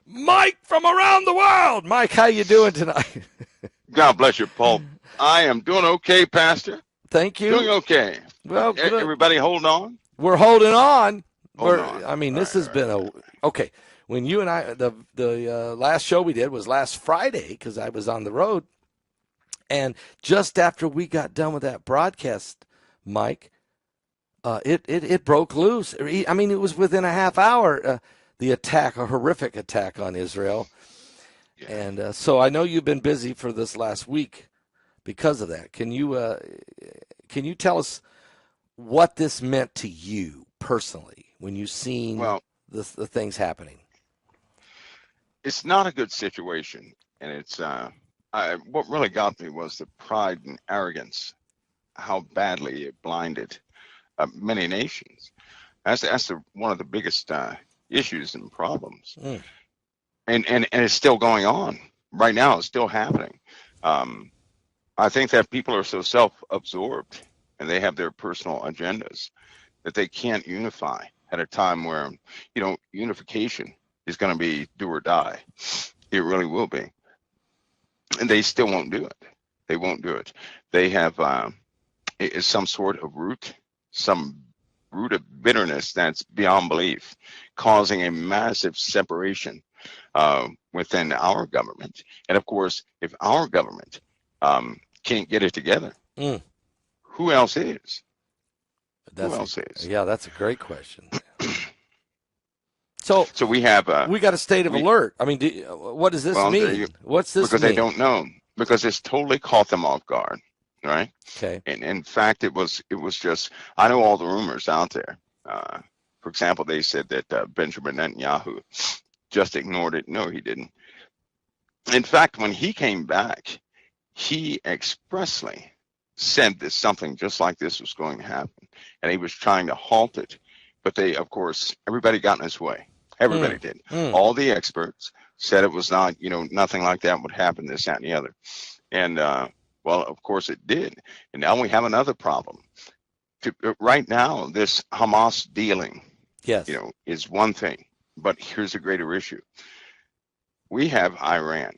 Mike from around the world. Mike, how you doing tonight? God bless you, Paul. I am doing okay, Pastor. Thank Doing you. Okay. Well, good. Everybody hold on. We're holding on. Hold on. I mean, All this right, has all right, been okay. okay. When you and I, the last show we did was last Friday because I was on the road, and just after we got done with that broadcast, Mike, it broke loose. I mean, it was within a half hour. The attack, a horrific attack on Israel, Yeah. and so I know you've been busy for this last week because of that. Can you tell us what this meant to you personally when you seen Well, the things happening? it's not a good situation, and what really got me was the pride and arrogance, how badly it blinded many nations. One of the biggest issues and problems, Mm. and it's still going on right now. It's still happening. Um, I think that people are so self-absorbed and they have their personal agendas that they can't unify at a time where, unification is going to be do or die. It really will be. And they still won't do it. They won't do it. They have some sort of some root of bitterness that's beyond belief, causing a massive separation within our government. And of course, if our government can't get it together, Mm. who else is? Who That's a else is? yeah, that's a great question. So So we have we got a state of we alert. I mean, what does this well mean? What's this because they mean? don't know, because it's totally caught them off guard, right? Okay. And in fact, it was just, I know all the rumors out there. Uh, for example, they said that Benjamin Netanyahu just ignored it. No, he didn't. In fact, when he came back, he expressly said that something just like this was going to happen, and he was trying to halt it. But they, of course, everybody got in his way. Mm. Everybody did. Mm. All the experts said it was not, nothing like that would happen, this, that, and the other. And well, of course it did. And now we have another problem. Right now, this Hamas dealing, Yes. is one thing. But here's a greater issue. We have Iran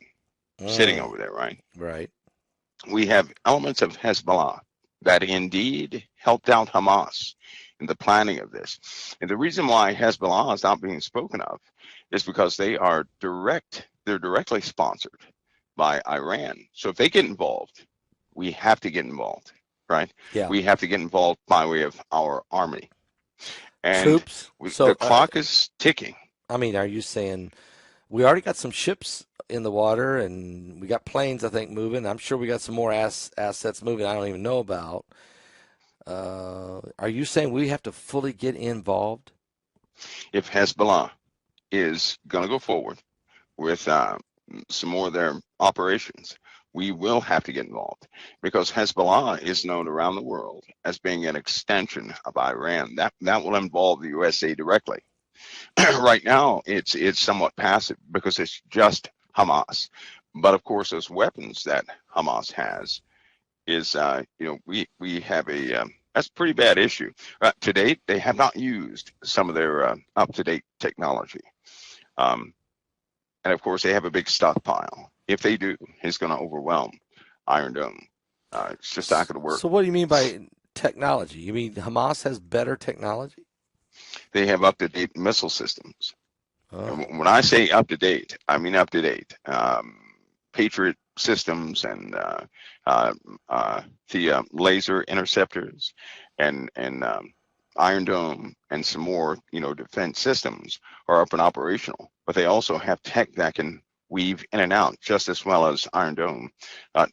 sitting Mm. over there, right? Right. We have elements of Hezbollah that indeed helped out Hamas in the planning of this. And the reason why Hezbollah is not being spoken of is because they're directly sponsored by Iran. So if they get involved, we have to get involved, right? Yeah. We have to get involved by way of our army. And Troops. the So clock is ticking. I mean, are you saying we already got some ships in the water and we got planes, I think, moving? I'm sure we got some more assets moving I don't even know about. Are you saying we have to fully get involved? If Hezbollah is going to go forward with some more of their operations, we will have to get involved, because Hezbollah is known around the world as being an extension of Iran. That will involve the USA directly. Right now, it's somewhat passive because it's just Hamas. But of course, those weapons that Hamas has is, we have that's a pretty bad issue. To date, they have not used some of their up-to-date technology. Um, and of course, they have a big stockpile. If they do, it's going to overwhelm Iron Dome. It's just not going to work. So what do you mean by technology? You mean Hamas has better technology? They have up-to-date missile systems. Oh. And when I say up-to-date, I mean up-to-date. Patriot systems and the laser interceptors and Iron Dome and some more, defense systems are up and operational. But they also have tech that can weave in and out just as well as Iron Dome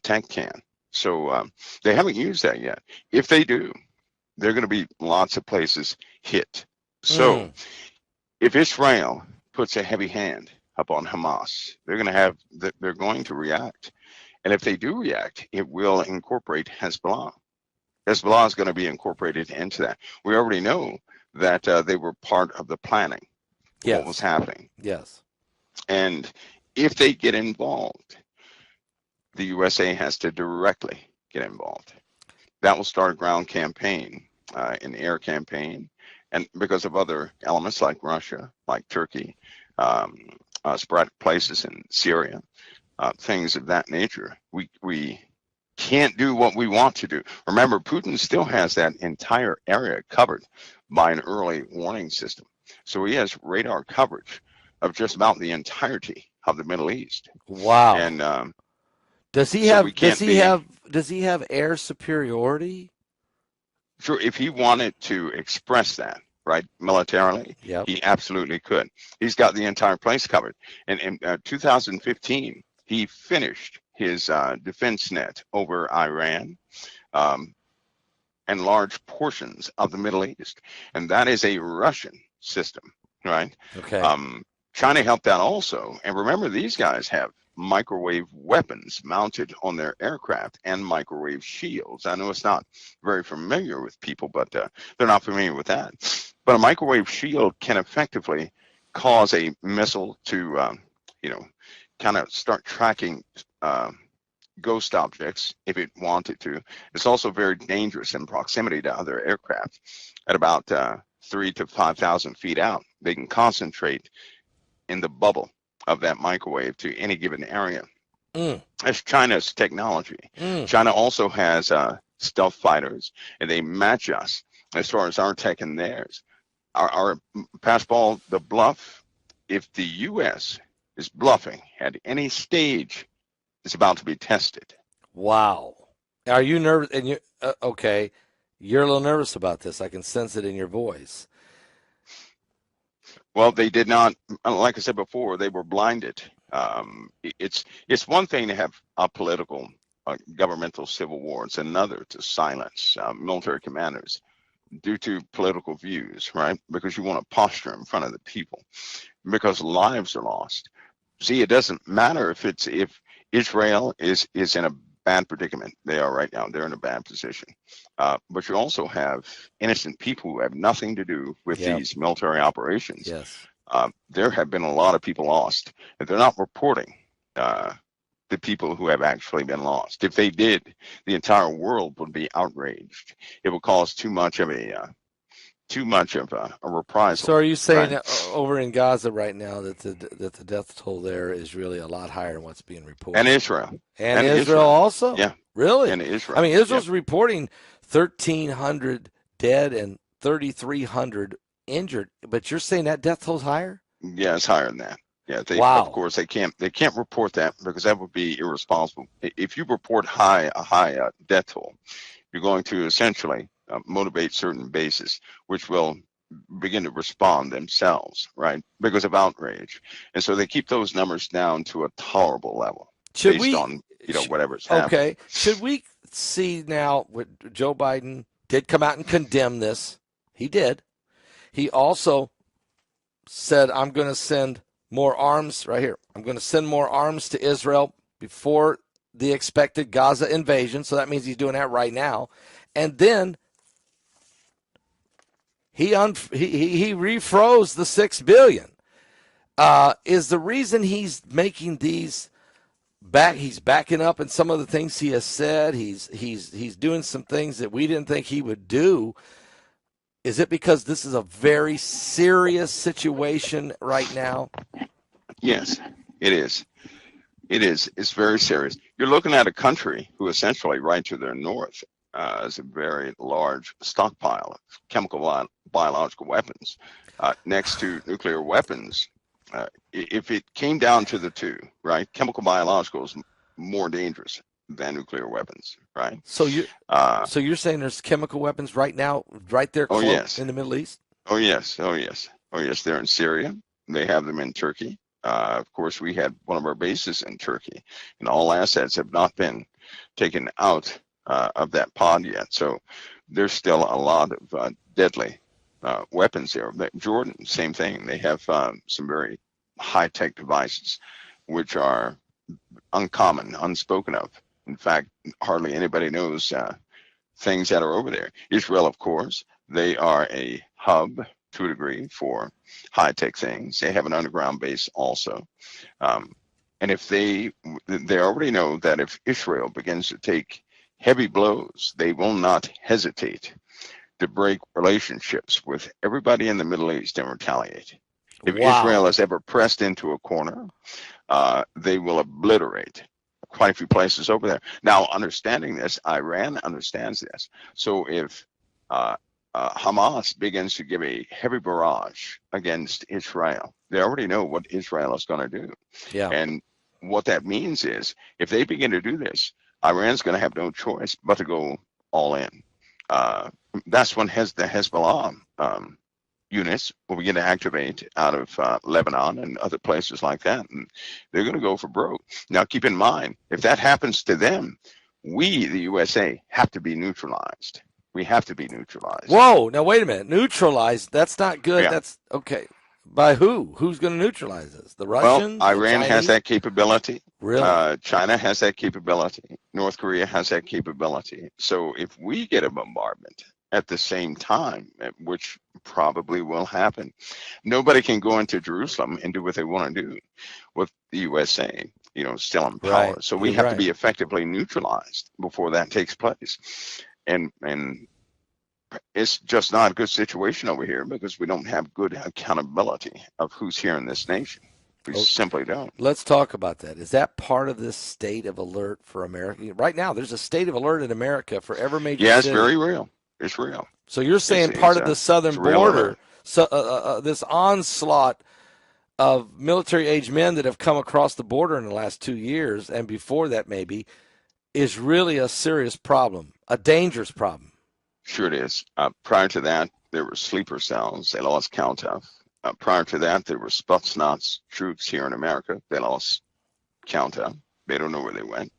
tech can. So they haven't used that yet. If they do, there are going to be lots of places hit. So Mm. if Israel puts a heavy hand upon Hamas, they're going to react. And if they do react, it will incorporate Hezbollah. Hezbollah is going to be incorporated into that. We already know that they were part of the planning of what was Yes. happening. Yes. And if they get involved, the USA has to directly get involved. That will start a ground campaign, an air campaign, and because of other elements like Russia, like Turkey, um, sporadic places in Syria, things of that nature. We can't do what we want to do. Remember, Putin still has that entire area covered by an early warning system. So he has radar coverage of just about the entirety of the Middle East. Wow. And Does he so we have can't be air superiority? sure if he wanted to express that, right, militarily, Yep. he absolutely could. He's got the entire place covered. And in 2015, he finished his defense net over Iran, um, and large portions of the Middle East. And that is a Russian system, right? Okay. China helped out also. And remember, these guys have microwave weapons mounted on their aircraft and microwave shields. I know it's not very familiar with people, but they're not familiar with that. But a microwave shield can effectively cause a missile to, kind of start tracking ghost objects if it wanted to. It's also very dangerous in proximity to other aircraft. At about 3,000 to 5,000 feet out, they can concentrate in the bubble of that microwave to any given area. That's China's technology. China also has stealth fighters, and they match us as far as our tech and theirs. Our passball, the bluff, if the U.S. is bluffing at any stage, it's about to be tested. Wow. Are you nervous? And you okay? You're a little nervous about this. I can sense it in your voice. Well, they did not, like I said before, they were blinded. It's one thing to have a political, governmental civil war. It's another to silence military commanders due to political views, right? Because you want to posture in front of the people, because lives are lost. See, it doesn't matter if Israel is in a bad predicament. They are right now. They're in a bad position. But you also have innocent people who have nothing to do with these military operations. Yes. There have been a lot of people lost. If they're not reporting the people who have actually been lost. If they did, the entire world would be outraged. It would cause too much of a reprisal. So are you saying right? over in Gaza right now that the death toll there is really a lot higher than what's being reported? And Israel. And Israel also? Yeah. Really? And Israel. I mean, Israel's reporting 1,300 dead and 3,300 injured, but you're saying that death toll's higher? Yeah, it's higher than that. Yeah, Wow. Of course they can't report that because that would be irresponsible. If you report a high death toll, you're going to essentially motivate certain bases, which will begin to respond themselves, right? Because of outrage, and so they keep those numbers down to a tolerable level based on whatever's happening. Okay, should we see now what Joe Biden did come out and condemn this? He did. He also said, "I'm going to send more arms right here. I'm going to send more arms to Israel before the expected Gaza invasion." So that means he's doing that right now. And then he refroze the $6 billion. Is the reason he's making these he's backing up in some of the things he has said. He's doing some things that we didn't think he would do. Is it because this is a very serious situation right now? Yes, it is. It is. It's very serious. You're looking at a country who essentially right to their north has a very large stockpile of chemical biological weapons next to nuclear weapons. If it came down to the two, right, chemical biological is more dangerous than nuclear weapons, right? So you're saying there's chemical weapons right now, right there close in the Middle East? Oh yes. They're in Syria. They have them in Turkey. Of course, we had one of our bases in Turkey, and all assets have not been taken out of that pod yet. So there's still a lot of deadly weapons there. Jordan, same thing. They have some very high-tech devices, which are uncommon, unspoken of. In fact, hardly anybody knows things that are over there. Israel, of course, they are a hub to a degree for high-tech things. They have an underground base also. And if they already know that if Israel begins to take heavy blows, they will not hesitate to break relationships with everybody in the Middle East and retaliate. If Israel Wow. is ever pressed into a corner, they will obliterate quite a few places over there. Now, understanding this, Iran understands this. So if uh, Hamas begins to give a heavy barrage against Israel, they already know what Israel is going to do. Yeah. And what that means is if they begin to do this, Iran's going to have no choice but to go all in. Uh, that's when the Hezbollah units will begin to activate out of Lebanon and other places like that. And they're going to go for broke. Now, keep in mind, if that happens to them, we, the USA, have to be neutralized. We have to be neutralized. Whoa. Now, wait a minute. Neutralized. That's not good. Yeah. That's okay. By who? Who's going to neutralize us? The Well, Russians? The Iran has Chinese? that capability. Really? China has that capability. North Korea has that capability. So if we get a bombardment at the same time, which probably will happen, nobody can go into Jerusalem and do what they want to do with the USA, still in Right. power. So we You're have to right. be effectively neutralized before that takes place. And it's just not a good situation over here because we don't have good accountability of who's here in this nation. We Oh, simply don't. let's talk about that. Is that part of this state of alert for America? Right now, there's a state of alert in America for every major Yeah, it's city. very real. It's real. So you're It's saying part it's of a the it's southern a real alert. border, so this onslaught of military-age men that have come across the border in the last 2 years, and before that maybe, is really a serious problem, a dangerous problem. Sure it is. Prior to that, there were sleeper cells. They lost count of. Prior to that, there were Spetsnaz troops here in America. They lost count of. They don't know where they went.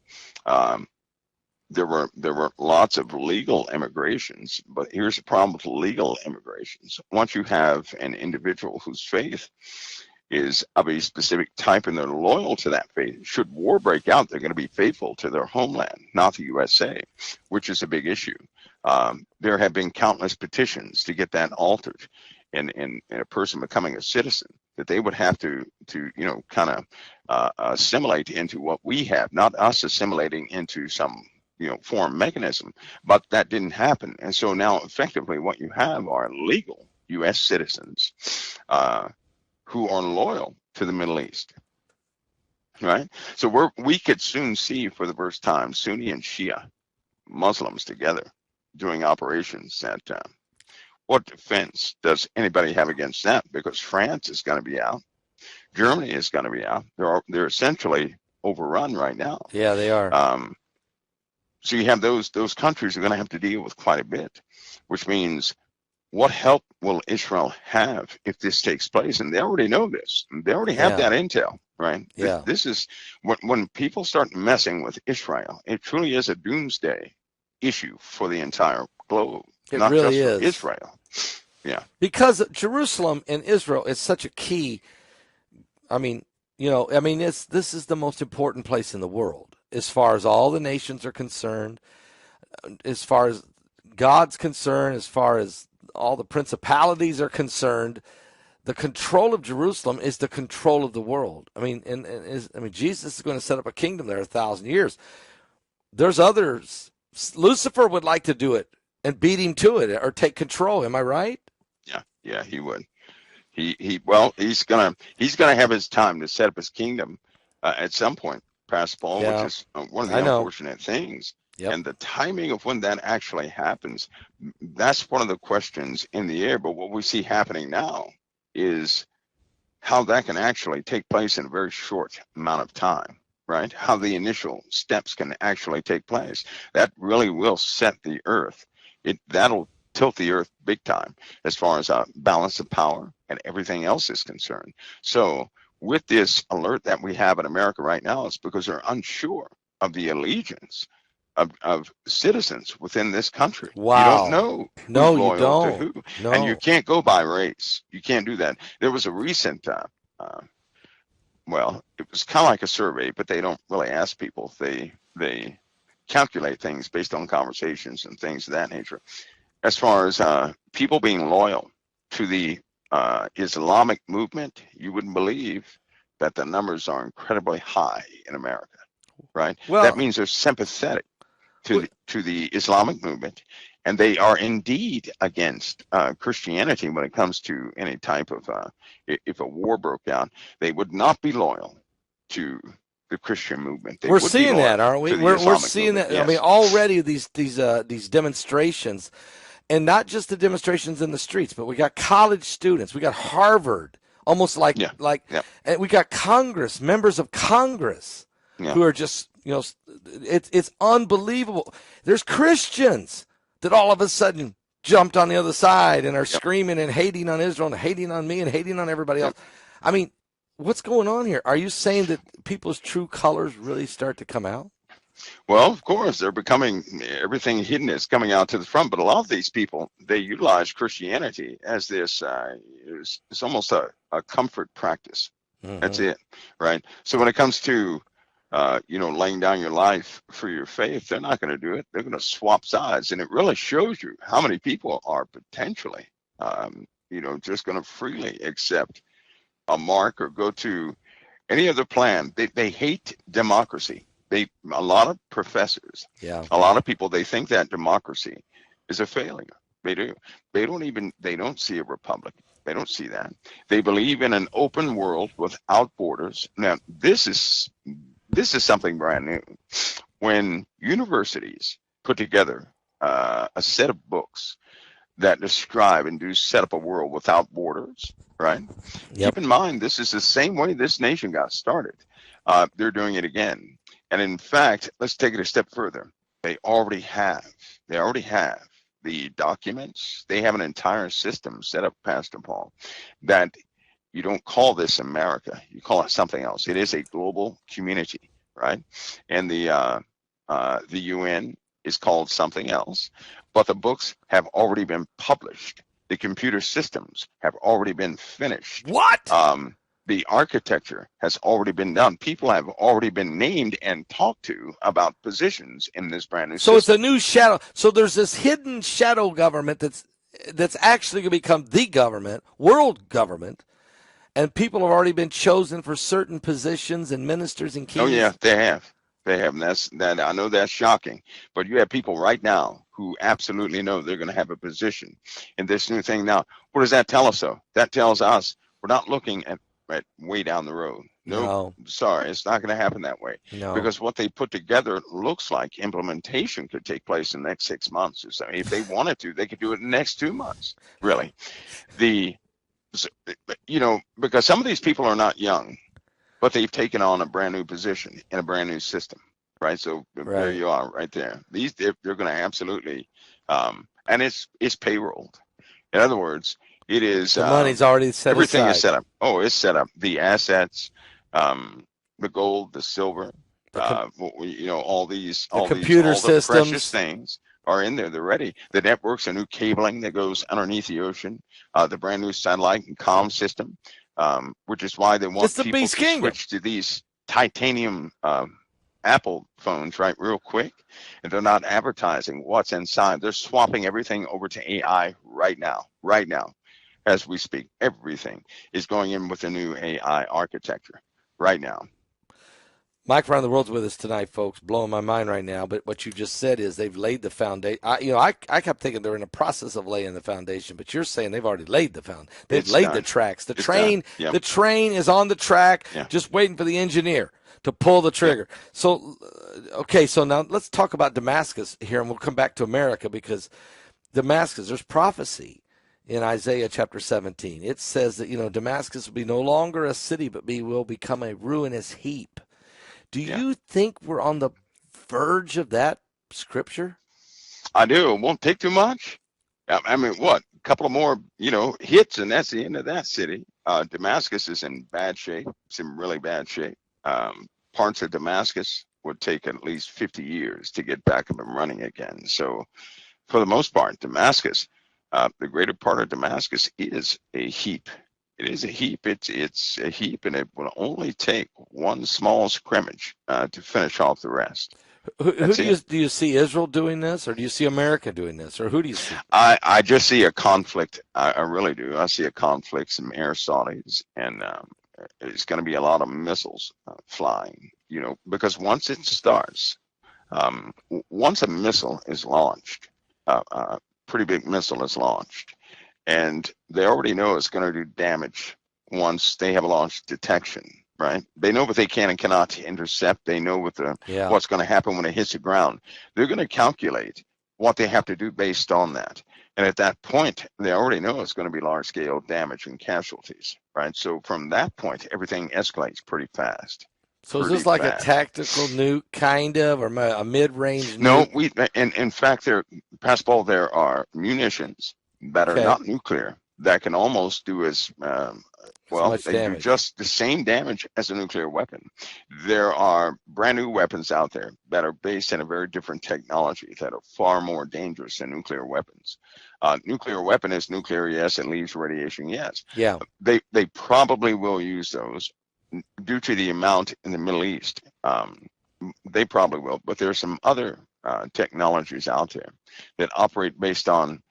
Um, there were lots of legal immigrations, but here's the problem with legal immigrations. Once you have an individual whose faith is of a specific type and they're loyal to that faith, should war break out, they're going to be faithful to their homeland, not the USA, which is a big issue. There have been countless petitions to get that altered in a person becoming a citizen, that they would have to kind of assimilate into what we have, not us assimilating into some foreign mechanism. But that didn't happen. And so now effectively what you have are legal US citizens who are loyal to the Middle East, right? So we could soon see for the first time Sunni and Shia Muslims together doing operations. That what defense does anybody have against that? Because France is going to be out, Germany is going to be out. They're essentially overrun right now. Yeah, they are. Um, so you have those countries are going to have to deal with quite a bit, which means what help will Israel have if this takes place? And they already know this. They already have Yeah, that intel, right? yeah, This is when people start messing with Israel, it truly is a doomsday issue for the entire globe, it not really just for is. Israel. Yeah, Because Jerusalem and Israel is such a key. I mean, this is the most important place in the world as far as all the nations are concerned, as far as God's concerned, as far as all the principalities are concerned. The control of Jerusalem is the control of the world. I mean, Jesus is going to set up a kingdom there 1,000 years. There's others. Lucifer would like to do it and beat him to it or take control. Am I right? yeah, he would. He's gonna have his time to set up his kingdom at some point, Pastor Paul, which Yeah, is one of I the know. unfortunate things. Yep. And the timing of when that actually happens, that's one of the questions in the air. But what we see happening now is how that can actually take place in a very short amount of time, right? How the initial steps can actually take place. That really will set the earth. That'll tilt the earth big time as far as balance of power and everything else is concerned. So with this alert that we have in America right now, it's because they're unsure of the allegiance of citizens within this country. You don't Wow. know who's No, you loyal to don't. who, and you No. can't go by race. You can't do that. There was a recent, uh, well, it was kind of like a survey, but they don't really ask people. They calculate things based on conversations and things of that nature. As far as people being loyal to the Islamic movement, you wouldn't believe that the numbers are incredibly high in America, right? That Well, means they're sympathetic to the Islamic movement, and they are indeed against Christianity when it comes to any type of, if a war broke out, they would not be loyal to the Christian movement. They We're would be seeing that, loyal aren't we? to the We're Islamic seeing movement. that. I mean, Yes. already these demonstrations, and not just the demonstrations in the streets, but we got college students, we got Harvard, almost like Yeah. Yeah. and we got Congress, members of Congress, Yeah. who are just it's unbelievable. There's Christians that all of a sudden jumped on the other side and are Yep. screaming and hating on Israel and hating on me and hating on everybody else. Yep. I mean, what's going on here? Are you saying that people's true colors really start to come out? Well, of course, they're becoming, everything hidden is coming out to the front. But a lot of these people, they utilize Christianity as this, it's almost a comfort practice. That's it, right? So when it comes to, laying down your life for your faith, they're not going to do it. They're going to swap sides. And it really shows you how many people are potentially, just going to freely accept a mark or go to any other plan. They hate democracy. A lot of professors, a lot of people, they think that democracy is a failure. They do. They don't see a republic. They don't see that. They believe in an open world without borders. Now, this is something brand new. When universities put together a set of books that describe and do set up a world without borders, right? Yep. Keep in mind, this is the same way this nation got started. They're doing it again. And in fact, let's take it a step further. They already have the documents. They have an entire system set up, Pastor Paul, that you don't call this America. You call it something else. It is a global community, right? And the UN is called something else. But the books have already been published. The computer systems have already been finished. What? The architecture has already been done. People have already been named and talked to about positions in this brand new system. So it's a new shadow. So there's this hidden shadow government that's actually going to become the government, world government, and people have already been chosen for certain positions and ministers and keys. Oh yeah, they have. They have. And I know that's shocking, but you have people right now who absolutely know they're going to have a position in this new thing. Now, what does that tell us though? That tells us we're not looking at way down the road. No, sorry, it's not going to happen that way. No. Because what they put together looks like implementation could take place in the next 6 months or so. If they wanted to, they could do it in the next 2 months. Really, because some of these people are not young, but they've taken on a brand new position in a brand new system, right? So there you are, right there. They're going to absolutely, and it's payrolled. In other words, it is the money's already set everything aside. is set up. Oh, it's set up. The assets, the gold, the silver, all these computer all systems, the precious things are in there. They're ready. The networks, a new cabling that goes underneath the ocean, the brand new satellite and comm system, which is why they want people to switch to these titanium Apple phones, right, real quick. And they're not advertising what's inside. They're swapping everything over to AI right now. As we speak, everything is going in with a new AI architecture right now. Mike around the world's with us tonight, folks. Blowing my mind right now. But what you just said is they've laid the foundation. I kept thinking they're in the process of laying the foundation, but you're saying they've already laid the foundation. They've laid the tracks. The train is on the track, just waiting for the engineer to pull the trigger. Yep. So, okay, so now let's talk about Damascus here, and we'll come back to America, because Damascus, there's prophecy in Isaiah chapter 17. It says that, Damascus will be no longer a city, but will become a ruinous heap. Do you think we're on the verge of that scripture? I do. It won't take too much. I mean, what? A couple of more, hits, and that's the end of that city. Damascus is in bad shape. It's in really bad shape. Parts of Damascus would take at least 50 years to get back up and running again. So for the most part, Damascus, the greater part of Damascus is a heap. It is a heap. It's a heap, and it will only take one small scrimmage to finish off the rest. Do you see Israel doing this, or do you see America doing this, or who do you see? I just see a conflict. I really do. I see a conflict, some air Saudis, and it's going to be a lot of missiles flying, because once it starts, once a missile is launched, pretty big missile is launched, and they already know it's going to do damage once they have launch detection, right? They know what they can and cannot intercept. They know Yeah. what's going to happen when it hits the ground. They're going to calculate what they have to do based on that. And at that point, they already know it's going to be large scale damage and casualties, right? So from that point, everything escalates pretty fast. So is Pretty this like a fast. tactical nuke, kind of, or a mid-range No, nuke? in fact, Pascal, there are munitions that are Okay. not nuclear that can almost do As well, much they do damage. just the same damage as a nuclear weapon. There are brand new weapons out there that are based in a very different technology that are far more dangerous than nuclear weapons. Nuclear weapon is nuclear, yes, it leaves radiation, yes. Yeah. They probably will use those due to the amount in the Middle East. They probably will, but there's some other technologies out there that operate based on,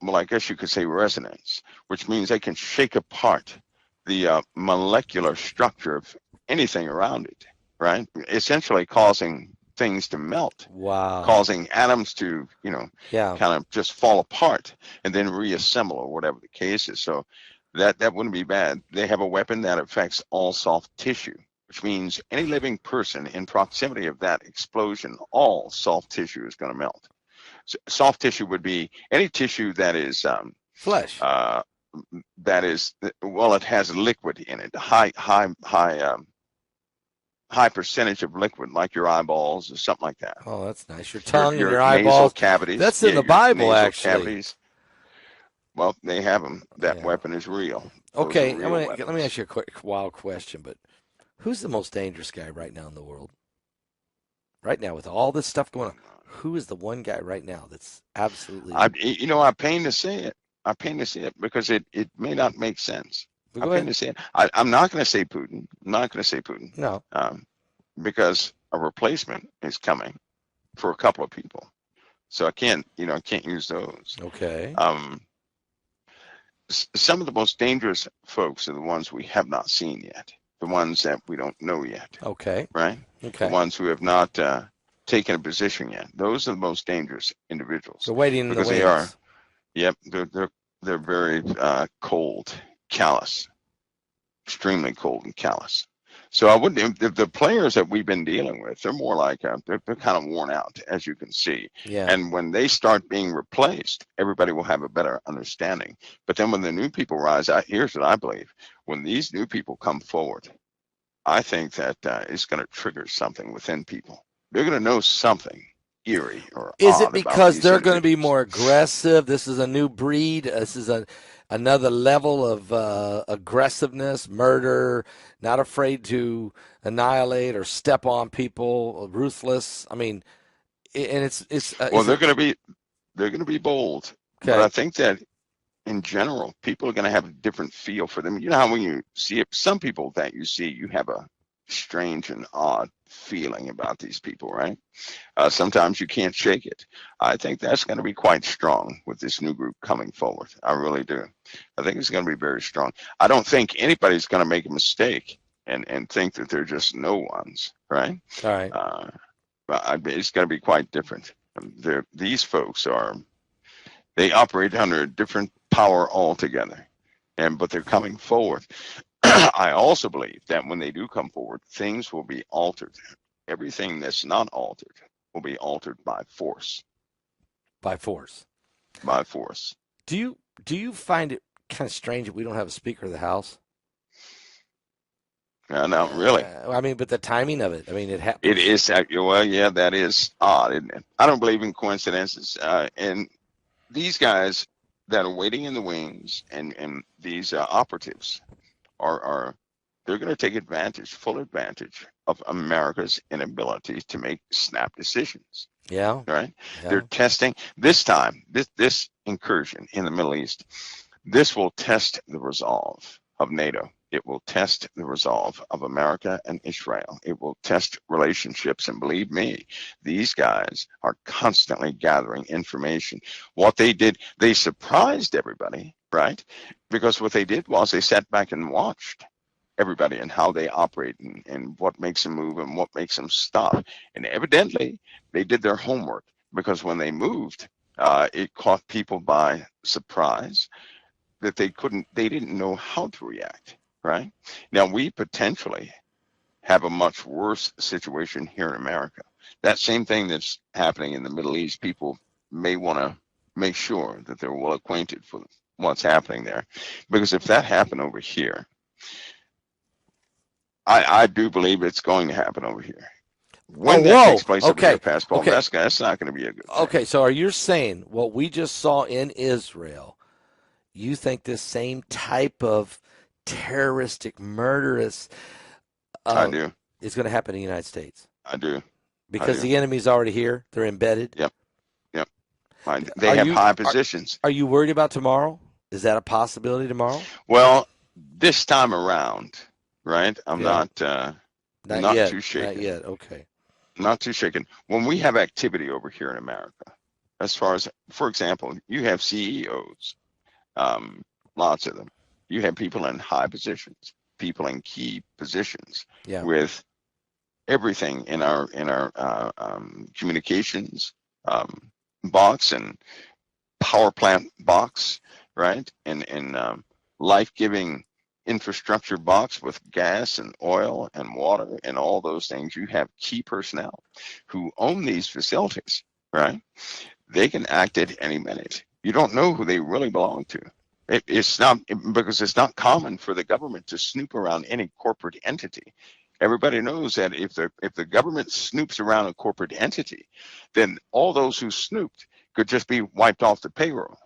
well, I guess you could say resonance, which means they can shake apart the molecular structure of anything around it, right? Essentially causing things to melt, Wow. causing atoms to, Yeah. kind of just fall apart and then reassemble or whatever the case is. So that wouldn't be bad. They have a weapon that affects all soft tissue, which means any living person in proximity of that explosion, all soft tissue is going to melt. So soft tissue would be any tissue Flesh. uh, that is, well, it has liquid in it, high percentage of liquid, like your eyeballs or something like that. Oh, that's nice. Your tongue and Your your nasal eyeballs. cavities, That's in yeah, the your Bible, nasal actually. cavities. Well, they have them. That Yeah. weapon is real. Those are Okay. real Let me weapons. ask you a quick, wild question. But who's the most dangerous guy right now in the world? Right now, with all this stuff going on, who is the one guy right now that's absolutely? I pain to say it. I pain to say it because it may not make sense. Well, I go pain ahead. to say it. I'm not going to say Putin. I'm not going to say Putin, No. um, because a replacement is coming for a couple of people. So I can't use those. Okay. Um, some of the most dangerous folks are the ones we have not seen yet, the ones that we don't know yet, Okay. right? The Okay. ones who have not taken a position yet. Those are the most dangerous individuals So waiting in the because they are, wings. yep, they're very cold, callous, extremely cold and callous. So I wouldn't. The players that we've been dealing with, they're more like they're kind of worn out, as you can see. Yeah. And when they start being replaced, everybody will have a better understanding. But then when the new people rise, here's what I believe: when these new people come forward, I think that it's going to trigger something within people. They're going to know something eerie or Is it odd about because these they're going to be individuals. more aggressive? This is a new breed. This is another level of aggressiveness, murder, not afraid to annihilate or step on people, ruthless. I mean, and it's Well, is it they're going to be bold, but I okay? think that in general, people are going to have a different feel for them. You know how when you see it, some people that you see, you have a strange and odd feeling about these people, right? Sometimes you can't shake it. I think that's going to be quite strong with this new group coming forward. I really do. I think it's going to be very strong. I don't think anybody's going to make a mistake and think that they're just no ones, right? All right. Uh, but it's going to be quite different. These folks they operate under a different power altogether, but they're coming forward. I also believe that when they do come forward, things will be altered. Everything that's not altered will be altered by force. By force. By force. Do you do you find it kind of strange that we don't have a Speaker of the House? Not really. I mean, but the timing of it. I mean, it It happens. is, well, yeah, that is odd, isn't it? I don't believe in coincidences. And these guys that are waiting in the wings and these operatives are they're going to take advantage, full advantage of America's inability to make snap decisions. Yeah. Right? They're Yeah. testing this time. This incursion in the Middle East. This will test the resolve of NATO. It will test the resolve of America and Israel. It will test relationships. And believe me, these guys are constantly gathering information. What they did, they surprised everybody, right? Because what they did was they sat back and watched everybody and how they operate and what makes them move and what makes them stop. And evidently, they did their homework because when they moved, It caught people by surprise that they didn't know how to react, right? Now, we potentially have a much worse situation here in America. That same thing that's happening in the Middle East, people may want to make sure that they're well acquainted with what's happening there. Because if that happened over here, I do believe it's going to happen over here. Oh, When that whoa. takes place over here, Okay. Pascal, Okay. that's not going to be a good thing. Okay. So are you saying what we just saw in Israel, you think this same type of terroristic, murderous I uh, do. is going to happen in the United States? I do. I Because do. the enemy's already here. They're embedded. Yep. Yep. They Are have you high are, positions. are you worried about tomorrow? Is that a possibility tomorrow? Well, this time around, right? I'm Yeah. Not not yet. too Not shaken. yet. Okay. Not too shaken. When we have activity over here in America, as far as, for example, you have CEOs, um, lots of them. You have people in high positions, people in key positions Yeah. with everything in our communications box and power plant box, right? And life-giving infrastructure box with gas and oil and water and all those things. You have key personnel who own these facilities, right? They can act at any minute. You don't know who they really belong to. It's not because it's not common for the government to snoop around any corporate entity. Everybody knows that if the government snoops around a corporate entity, then all those who snooped could just be wiped off the payroll,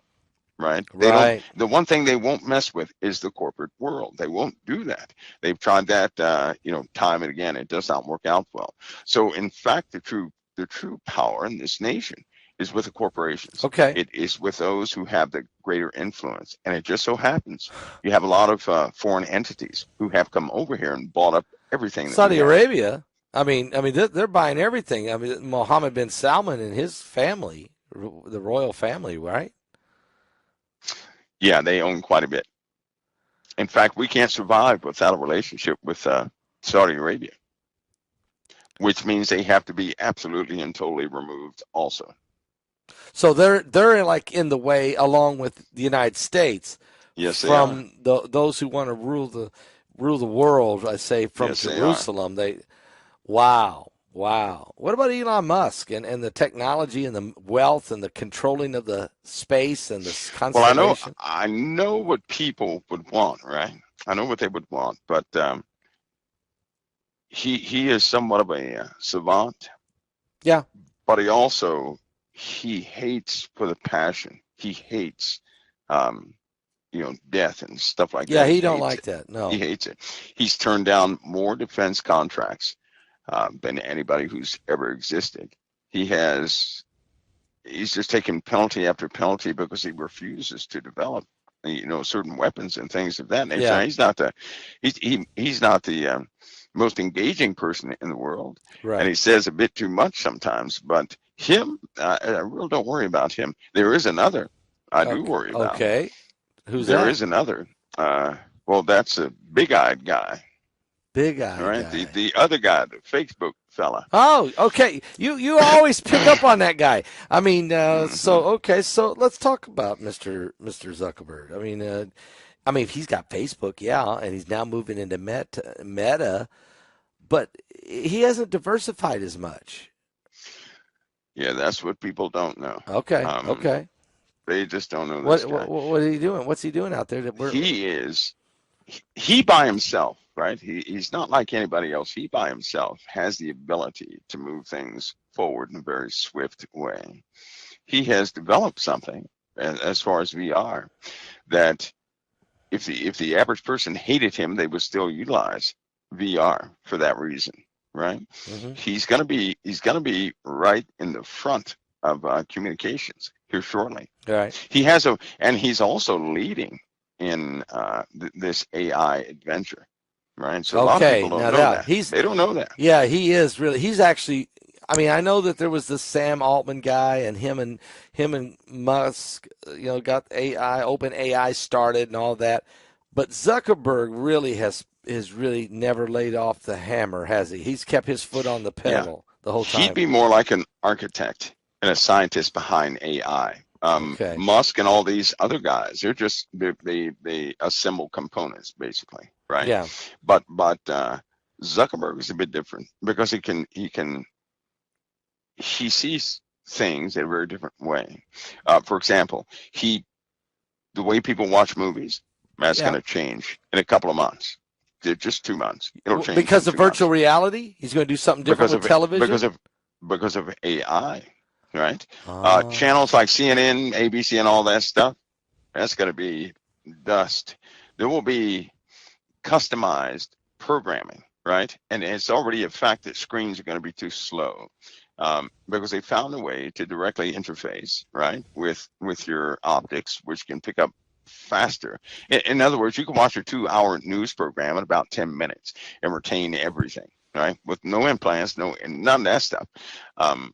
right? They don't. Right. The one thing they won't mess with is the corporate world. They won't do that. They've tried that, time and again. It does not work out well. So, in fact, the true power in this nation is with the corporations. Okay. It is with those who have the greater influence. And it just so happens you have a lot of foreign entities who have come over here and bought up everything that we Saudi have. Arabia. I mean, they're buying everything. I mean, Mohammed bin Salman and his family, the royal family, right? Yeah, they own quite a bit. In fact, we can't survive without a relationship with Saudi Arabia, which means they have to be absolutely and totally removed also. So they're like in the way, along with the United States, Yes, they are. from those who want to rule the world. I say from Yes, they are. Jerusalem. Wow. What about Elon Musk and the technology and the wealth and the controlling of the space and the Well, constellation? I know what people would want, right? I know what they would want, but he is somewhat of a savant, Yeah. but he hates for the passion. He hates, um, death and stuff like Yeah, that. He he don't hates like it. that. He No. hates it. He's turned down more defense contracts than anybody who's ever existed. He has. He's just taken penalty after penalty because he refuses to develop, certain weapons and things of that nature. Yeah. Now, he's not the most engaging person in the world, and Right. he says a bit too much sometimes. But him, I really don't worry about him. There is another I do Okay. worry about. Okay. Who's There that? is another. Well, that's a big-eyed guy. Big All eye right, the guy. the other guy, the Facebook fella. Oh, okay. You always pick up on that guy. I mean, Hmm. so okay. So let's talk about Mr. Zuckerberg. I mean, he's got Facebook, yeah, and he's now moving into Meta, but he hasn't diversified as much. Yeah, that's what people don't know. Okay. Um, Okay. they just don't know this What guy. what what is he doing? What's he doing out there that we're He is he by himself, right? He's not like anybody else. He by himself has the ability to move things forward in a very swift way. He has developed something as far as VR that if the average person hated him, they would still utilize VR for that reason, right? hmm He's gonna be right in the front of communications here shortly. All right. And he's also leading in this AI adventure, right? So a lot of people Okay. don't Now know that that. he's They don't know that. yeah, he is really. He's actually. I mean, I know that there was this Sam Altman guy, and him and Musk, got AI, Open AI started and all that. But Zuckerberg really has really never laid off the hammer, has he? He's kept his foot on the Yeah, pedal the whole he'd time. be more like an architect and a scientist behind AI. Okay. Musk and all these other guys, they assemble components basically, right? Yeah. But Zuckerberg is a bit different because he sees things in a very different way. For example, the way people watch movies, that's going Yeah. to change in a couple of months. Just 2 months. It'll change in Because of two virtual months reality, he's going to do something different because with of because television. of because of AI, right? Oh. Channels like CNN, ABC, and all that stuff, that's going to be dust. There will be customized programming, right? And it's already a fact that screens are going to be too slow, because they found a way to directly interface, right, with your optics, which can pick up faster. In other words, you can watch a 2-hour news program in about 10 minutes and retain everything, right, with no implants, no, and none of that stuff. Um,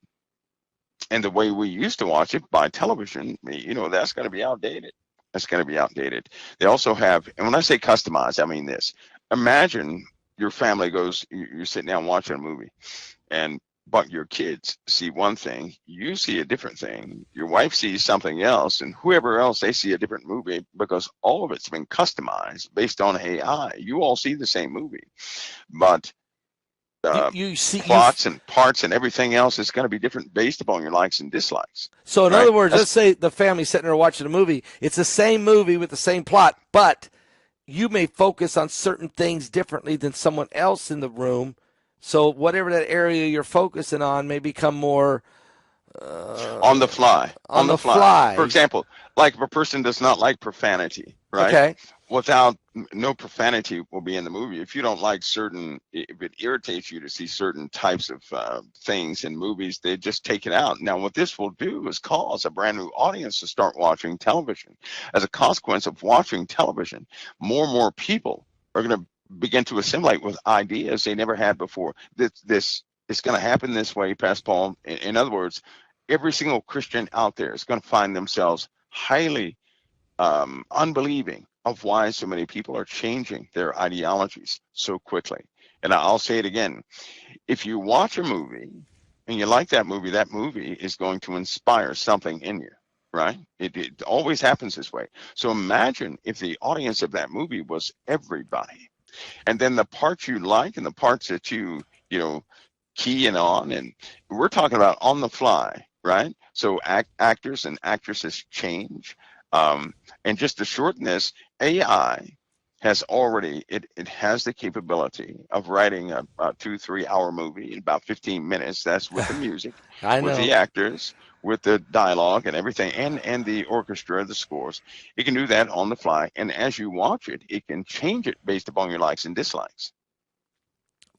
and the way we used to watch it by television, that's going to be outdated. That's going to be outdated. They also have, and when I say customized, I mean this. Imagine your family goes, you're sitting down watching a movie, and but your kids see one thing, you see a different thing, your wife sees something else, and whoever else, they see a different movie because all of it's been customized based on AI. You all see the same movie, but You uh, you see you. plots and parts and everything else is going to be different based upon your likes and dislikes, So in other right? words, That's let's say the family sitting there watching a movie. It's the same movie with the same plot, but you may focus on certain things differently than someone else in the room. So whatever that area you're focusing on may become more on the fly, on on the the fly. For fly. example, like if a person does not like profanity, right? Okay. Without no profanity will be in the movie. If you don't like certain, if it irritates you to see certain types of things in movies, they just take it out. Now, what this will do is cause a brand new audience to start watching television. As a consequence of watching television, more and more people are going to begin to assimilate with ideas they never had before. This is going to happen this way, Pastor Paul. In other words, every single Christian out there is going to find themselves highly unbelieving of why so many people are changing their ideologies so quickly. And I'll say it again. If you watch a movie and you like that movie is going to inspire something in you, right? It always happens this way. So imagine if the audience of that movie was everybody. And then the parts you like and the parts that you know, key in on, and we're talking about on the fly, right? So actors and actresses change. And just to shorten this, AI has already it has the capability of writing a 2-3 hour movie in about 15 minutes. That's with the music, I with know. the actors, with the dialogue and everything, and the orchestra, the scores. It can do that on the fly, and as you watch it, it can change it based upon your likes and dislikes.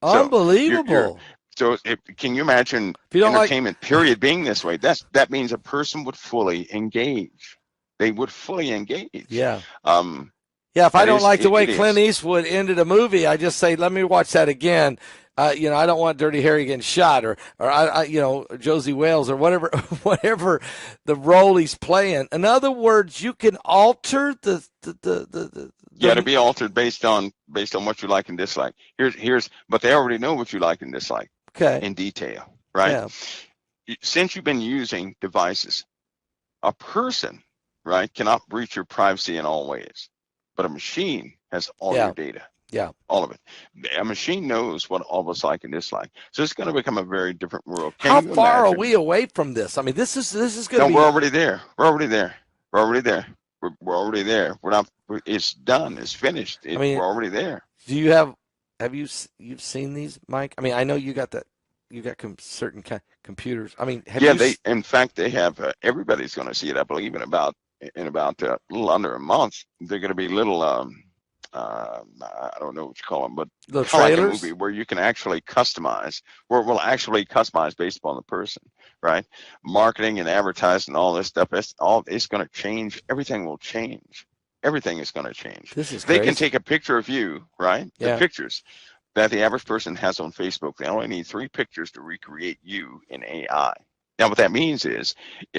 So you're Unbelievable. so can you imagine If you don't like, entertainment period being this way? That means a person would fully engage. They would fully engage. yeah. Um, Yeah, if I it don't is like the it, way it Clint is. Eastwood ended a movie, I just say, let me watch that again. I don't want Dirty Harry getting shot, or Josie Wales, or whatever, whatever the role he's playing. In other words, you can alter Yeah, to the be altered based on what you like and dislike. But they already know what you like and dislike okay, in detail, right? yeah, Since you've been using devices, a person, right, cannot breach your privacy in all ways, but a machine has all your yeah, data, yeah. all of it. A machine knows what all of us like and dislike. So it's going to become a very different world. How Can you far are imagine? we away from this? I mean, this is going to No, we're be. already there. We're already there. We're already there. We're already there. We're not. It's done. It's finished. I mean, We're already there. do you have you've seen these, Mike? I mean, I know you got that. You got certain computers. I mean, have Yeah, you? they. In fact, they have. Everybody's going to see it. I believe in about a little under a month. They're going to be little. I don't know what you call them, but The kind of like a movie trailers? where you can actually customize, where it will actually customize based upon the person, right? Marketing and advertising, all this stuff. It's going to change. Everything will change. Everything is going to change. This is They can crazy. take a picture of you, right? The Yeah. pictures that the average person has on Facebook. They only need 3 pictures to recreate you in AI. Now, what that means is,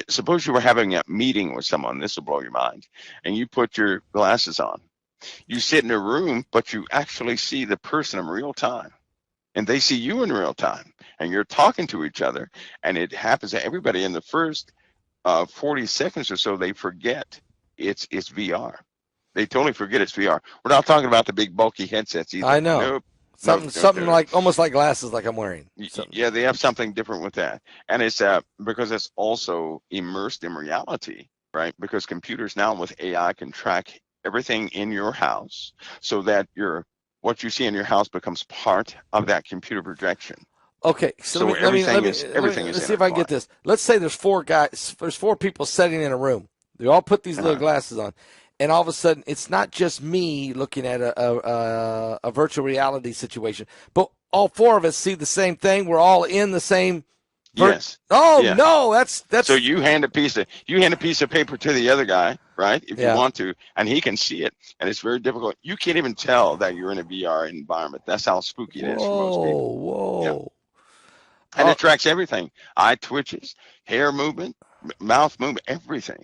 suppose you were having a meeting with someone, this will blow your mind, and you put your glasses on. You sit in a room, but you actually see the person in real time, and they see you in real time, and you're talking to each other, and it happens to everybody in the first 40 seconds or so, they forget it's VR. They totally forget it's VR. We're not talking about the big bulky headsets either. I know. Nope. Nope. Something like almost like glasses, like I'm wearing. Yeah, they have something different with that, and it's because it's also immersed in reality, right? Because computers now with AI can track everything in your house, so that what you see in your house becomes part of that computer projection. Okay, so So everything is let's see if I can get intertwined. this. Let's say there's four people sitting in a room. They all put these little glasses on, and all of a sudden, it's not just me looking at a virtual reality situation, but all four of us see the same thing. We're all in the same. Yes. Oh Yeah. no, that's. So you hand a piece of paper to the other guy, right? If you want to, and he can see it, and it's very difficult. You can't even tell that you're in a VR environment. That's how spooky it is for most people. Whoa. Yeah. And it tracks everything: eye twitches, hair movement, mouth movement, everything.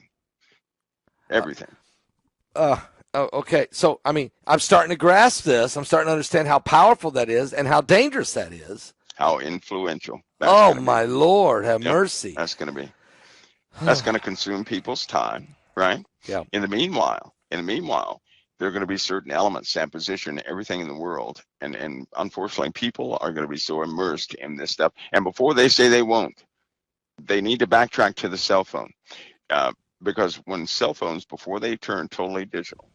Okay. So, I mean, I'm starting to grasp this. I'm starting to understand how powerful that is and how dangerous that is. How influential. Oh, my Lord, have mercy. That's going to consume people's time, right? Yeah. In the meanwhile, there are going to be certain elements that position everything in the world. And unfortunately, people are going to be so immersed in this stuff. And before they say they won't, they need to backtrack to the cell phone. Because when cell phones, before they turned totally digital,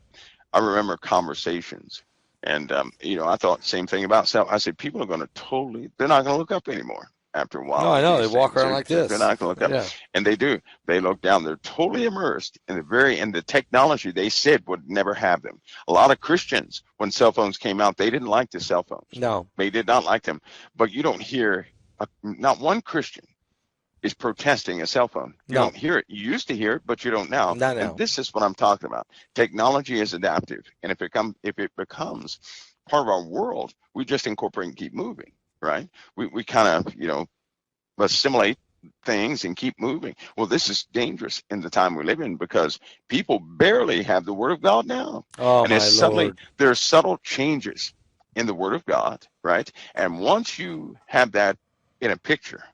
I remember conversations. And, I thought the same thing about cell. I said, people are going to they're not going to look up anymore after a while. No, I know. They walk around like this. They're not going to look up. Yeah. And they do. They look down. They're totally immersed in the technology they said would never have them. A lot of Christians, when cell phones came out, they didn't like the cell phones. No. They did not like them. But you don't hear, not one Christian is protesting a cell phone. You don't hear it. You used to hear it, but you don't now. Not now. And this is what I'm talking about. Technology is adaptive. And if it becomes part of our world, we just incorporate and keep moving, right? We kind of, assimilate things and keep moving. Well, this is dangerous in the time we live in because people barely have the Word of God now. Oh, and my Lord. There are subtle changes in the Word of God, right? And once you have that in a picture,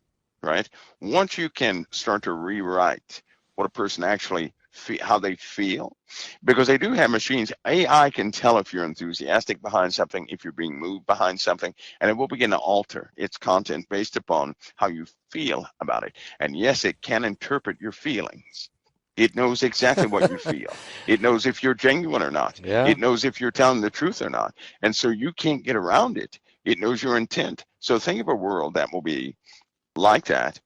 right? Once you can start to rewrite what a person actually how they feel, because they do have machines. AI can tell if you're enthusiastic behind something, if you're being moved behind something, and it will begin to alter its content based upon how you feel about it. And yes, it can interpret your feelings. It knows exactly what you feel. It knows if you're genuine or not. Yeah. It knows if you're telling the truth or not. And so you can't get around it. It knows your intent. So think of a world that will be like that.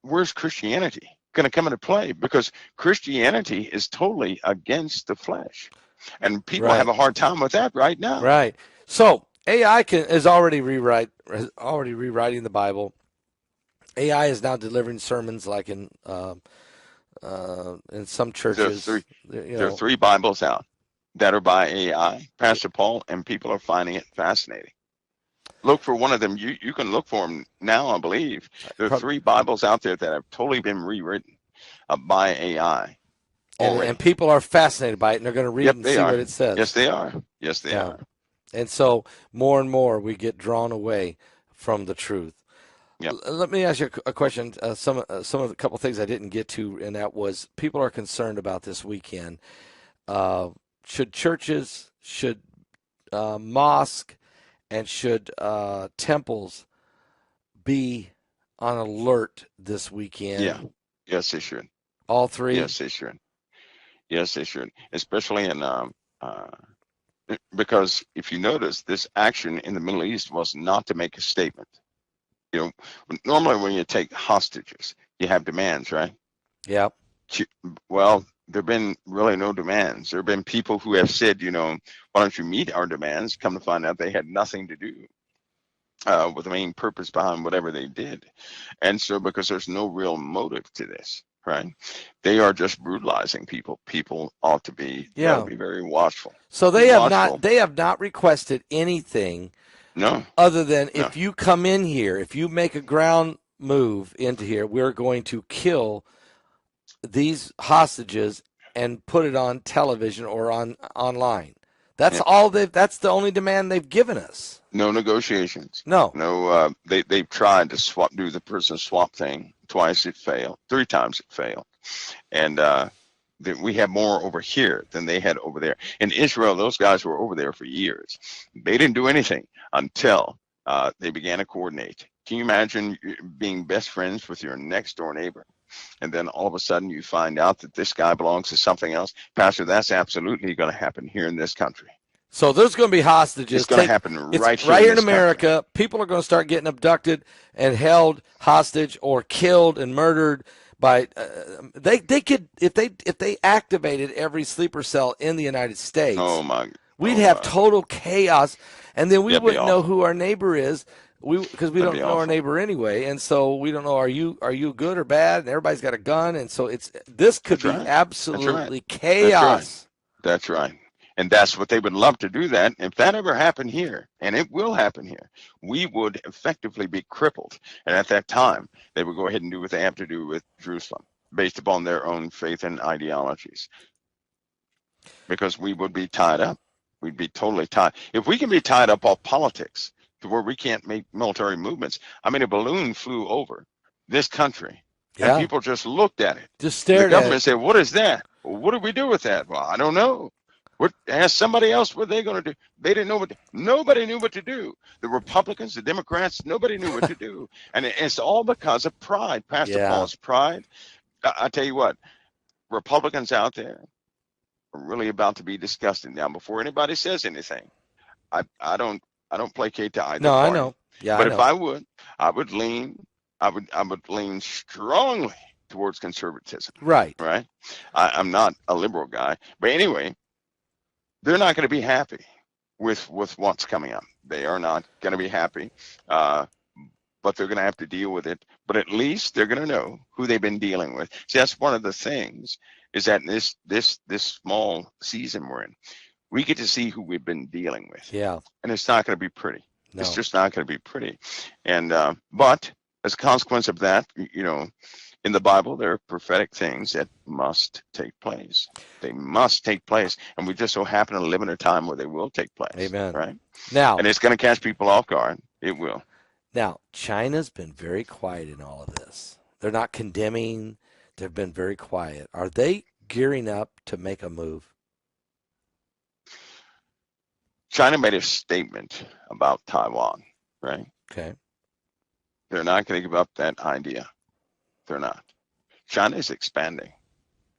Where's Christianity going to come into play? Because Christianity is totally against the flesh, and people have a hard time with that right now. Right. So AI is already rewriting the Bible. AI is now delivering sermons like in some churches. There are 3 Bibles out that are by AI, Pastor Paul, and people are finding it fascinating. Look for one of them. You can look for them now, I believe. There are 3 Bibles out there that have totally been rewritten by AI. And people are fascinated by it, and they're going to read and see what it says. Yes, they are. Yes, they are. And so more and more we get drawn away from the truth. Yep. Let me ask you a question. Some of the couple things I didn't get to, and that was people are concerned about this weekend. Should churches, should mosque, and should temples be on alert this weekend? Yeah. Yes, they should. All 3? Yes, they should. Yes, they should. Especially in because if you notice, this action in the Middle East was not to make a statement. Normally when you take hostages, you have demands, right? Yeah. Well, there have been really no demands. There have been people who have said, why don't you meet our demands? Come to find out they had nothing to do with the main purpose behind whatever they did. And so because there's no real motive to this, right? They are just brutalizing people. People ought to be very watchful. So they have not requested anything. No. Other than if you come in here, if you make a ground move into here, we're going to kill these hostages and put it on television or online. That's all that's the only demand they've given us. No negotiations. No. They've tried to do the prison swap thing. Twice it failed. 3 times it failed. And we have more over here than they had over there. In Israel, those guys were over there for years. They didn't do anything until they began to coordinate. Can you imagine being best friends with your next door neighbor? And then all of a sudden you find out that this guy belongs to something else. Pastor, that's absolutely going to happen here in this country. So there's going to be hostages. It's going to happen right here in this America. Country. People are going to start getting abducted and held hostage or killed and murdered by. They could if they activated every sleeper cell in the United States. Oh my! We'd have total chaos, and then we wouldn't know who our neighbor is. Because we don't know our neighbor anyway, and so we don't know are you good or bad, and everybody's got a gun, and so this could be absolutely chaos. That's right. And that's what they would love to do that. If that ever happened here, and it will happen here, we would effectively be crippled. And at that time, they would go ahead and do what they have to do with Jerusalem based upon their own faith and ideologies. Because we would be tied up. We'd be totally tied. If we can be tied up off politics to where we can't make military movements. I mean, a balloon flew over this country. And people just looked at it. Just stared at it. The government said, what is that? Well, what do we do with that? Well, I don't know. Ask somebody else what they're going to do. They didn't know nobody knew what to do. The Republicans, the Democrats, nobody knew what to do. And it's all because of pride. Pastor Paul's pride. I tell you what, Republicans out there are really about to be disgusted. Now, before anybody says anything, I don't placate to either party. I know. Yeah, but if I would lean strongly towards conservatism. Right. Right. I'm not a liberal guy, but anyway, they're not going to be happy with what's coming up. They are not going to be happy, but they're going to have to deal with it. But at least they're going to know who they've been dealing with. See, that's one of the things is that in this small season we're in, we get to see who we've been dealing with. Yeah. And it's not going to be pretty. No. It's just not going to be pretty. And but as a consequence of that, in the Bible, there are prophetic things that must take place. They must take place. And we just so happen to live in a time where they will take place. Amen. Right? Now, and it's going to catch people off guard. It will. Now, China's been very quiet in all of this. They're not condemning. They've been very quiet. Are they gearing up to make a move? China made a statement about Taiwan, right? Okay. They're not going to give up that idea. They're not. China is expanding.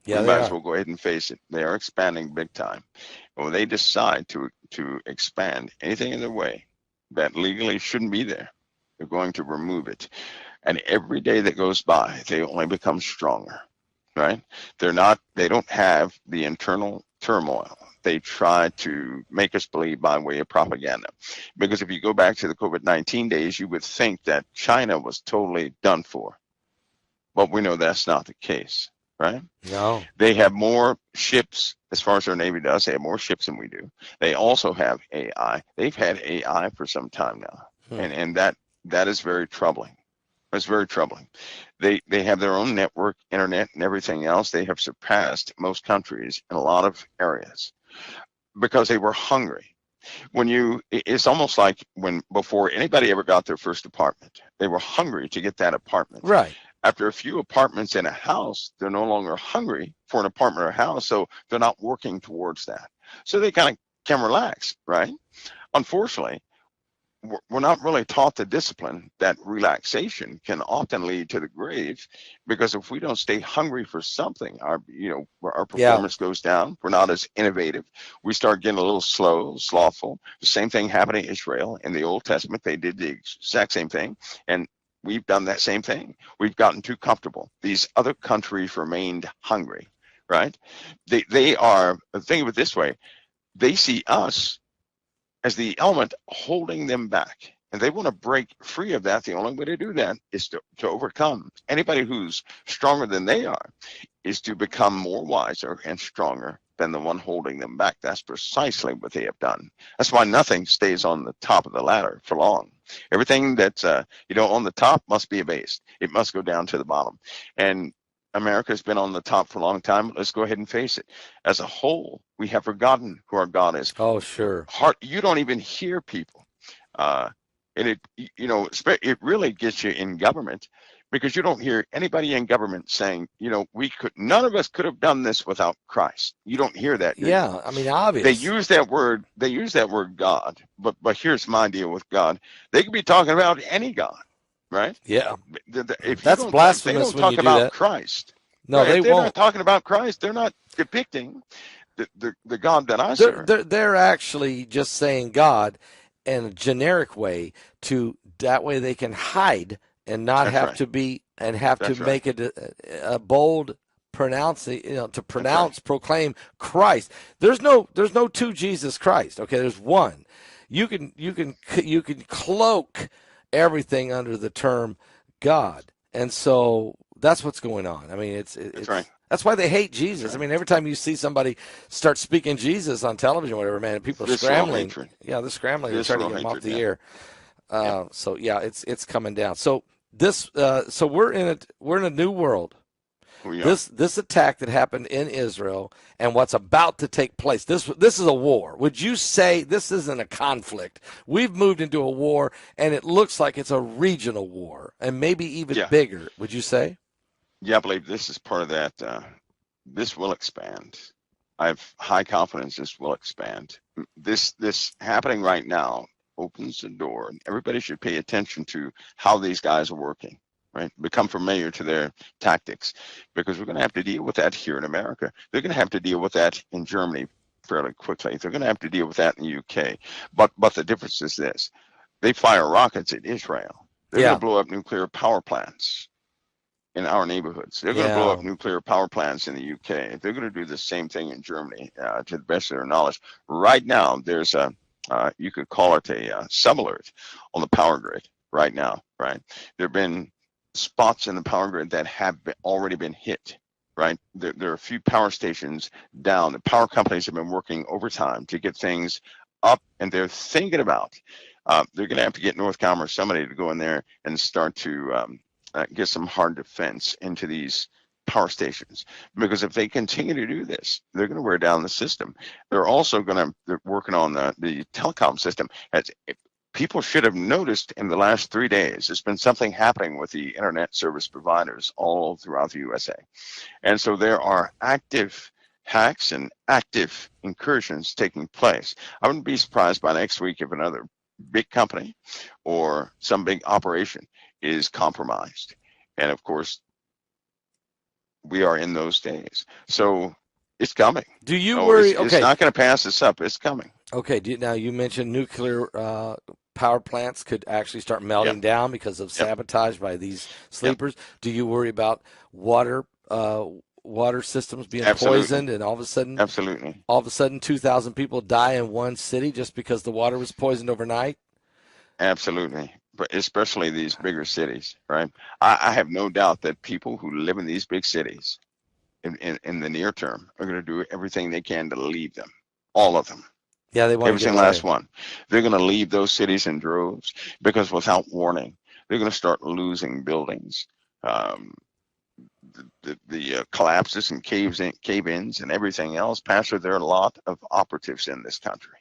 Yeah, we might as well go ahead and face it. They are expanding big time. And when they decide to expand anything in their way that legally shouldn't be there, they're going to remove it. And every day that goes by, they only become stronger, right? They don't have the internal turmoil. They try to make us believe by way of propaganda. Because if you go back to the COVID-19 days, you would think that China was totally done for. But we know that's not the case, right? No. They have more ships, as far as their Navy does. They have more ships than we do. They also have AI. They've had AI for some time now. And that is very troubling. It's very troubling. They have their own network, internet, and everything else. They have surpassed most countries in a lot of areas because they were hungry. It's almost like before anybody ever got their first apartment, they were hungry to get that apartment. Right. After a few apartments in a house, they're no longer hungry for an apartment or a house, so they're not working towards that. So they kind of can relax, right? Unfortunately, we're not really taught the discipline that relaxation can often lead to the grave, because if we don't stay hungry for something, our performance goes down. We're not as innovative. We start getting a little slow, slothful. The same thing happened in Israel in the Old Testament. They did the exact same thing, and we've done that same thing. We've gotten too comfortable. These other countries remained hungry, right? They are, think of it this way, they see us as the element holding them back. And they want to break free of that. The only way to do that is to overcome. Anybody who's stronger than they are is to become more wiser and stronger than the one holding them back. That's precisely what they have done. That's why nothing stays on the top of the ladder for long. Everything that's on the top must be abased. It must go down to the bottom. And America's been on the top for a long time. Let's go ahead and face it. As a whole, we have forgotten who our God is. Oh, sure. You don't even hear people And it really gets you in government, because you don't hear anybody in government saying, none of us could have done this without Christ. You don't hear that, do you? Yeah, I mean, They obvious. use that word. They use that word God. But here's my deal with God. They could be talking about any God, right? Yeah, If that's if they blasphemous don't when you talk do about that. Christ, No, right? they If they're not won't. talking about Christ, they're not depicting the God that I They're serve. they're they're actually just saying God in a generic way to that way they can hide and not That's have right. to be and have to That's right. make it a bold pronouncing, to That's right. proclaim Christ. There's no two Jesus Christ. Okay, there's one. You can cloak everything under the term God, and so that's what's going on. I mean, That's right. that's why they hate That's Jesus. I right. mean, every time you see somebody start speaking Jesus on television, or whatever, man, people are Visceral scrambling. hatred. Yeah, they're scrambling to try to Visceral get them off hatred. the Yeah. air. Yeah. So yeah, it's coming down. So so we're in a new world. We are. This attack that happened in Israel and what's about to take place. This is a war. Would you say this isn't a conflict? We've moved into a war, and it looks like it's a regional war, and maybe even Yeah. bigger. Would you say? Yeah. I believe this is part of that. This will expand. I have high confidence this will expand. This happening right now opens the door. Everybody should pay attention to how these guys are working, right? Become familiar to their tactics, because we're going to have to deal with that here in America. They're going to have to deal with that in Germany fairly quickly. They're going to have to deal with that in the UK. But the difference is this: they fire rockets at Israel. They're going Yeah, to blow up nuclear power plants in our neighborhoods. They're going to blow yeah, up nuclear power plants in the UK. They're going to do the same thing in Germany, to the best of their knowledge. Right now, there's you could call it a sub-alert on the power grid right now, right? There have been spots in the power grid that have already been hit, right? There are a few power stations down. The power companies have been working overtime to get things up, and they're thinking about, they're going to have to get Northcom or somebody to go in there and start to get some hard defense into these power stations, because if they continue to do this, they're going to wear down the system. They're working on the telecom system. As people should have noticed in the last 3 days, there's been something happening with the internet service providers all throughout the USA, and so there are active hacks and active incursions taking place. I wouldn't be surprised by next week if another big company or some big operation is compromised. And of course, we are in those days. So it's coming. Do you Oh, it's, worry? it's Okay, not going to pass us up. It's coming. okay. Now you mentioned nuclear power plants could actually start Yep. melting down because of Yep. sabotage by these Yep. sleepers. Do you worry about water water systems being Absolutely. poisoned, and Absolutely. all of a sudden 2,000 people die in one city just because the water was poisoned overnight? Absolutely. But especially these bigger cities, right? I have no doubt that people who live in these big cities in the near term are going to do everything they can to leave them. All of them. Yeah, they want to Every get single last away. one. They're going to leave those cities in droves, because without warning, they're going to start losing buildings. Um, the collapses and cave-ins and everything else. Pastor, there are a lot of operatives in this country.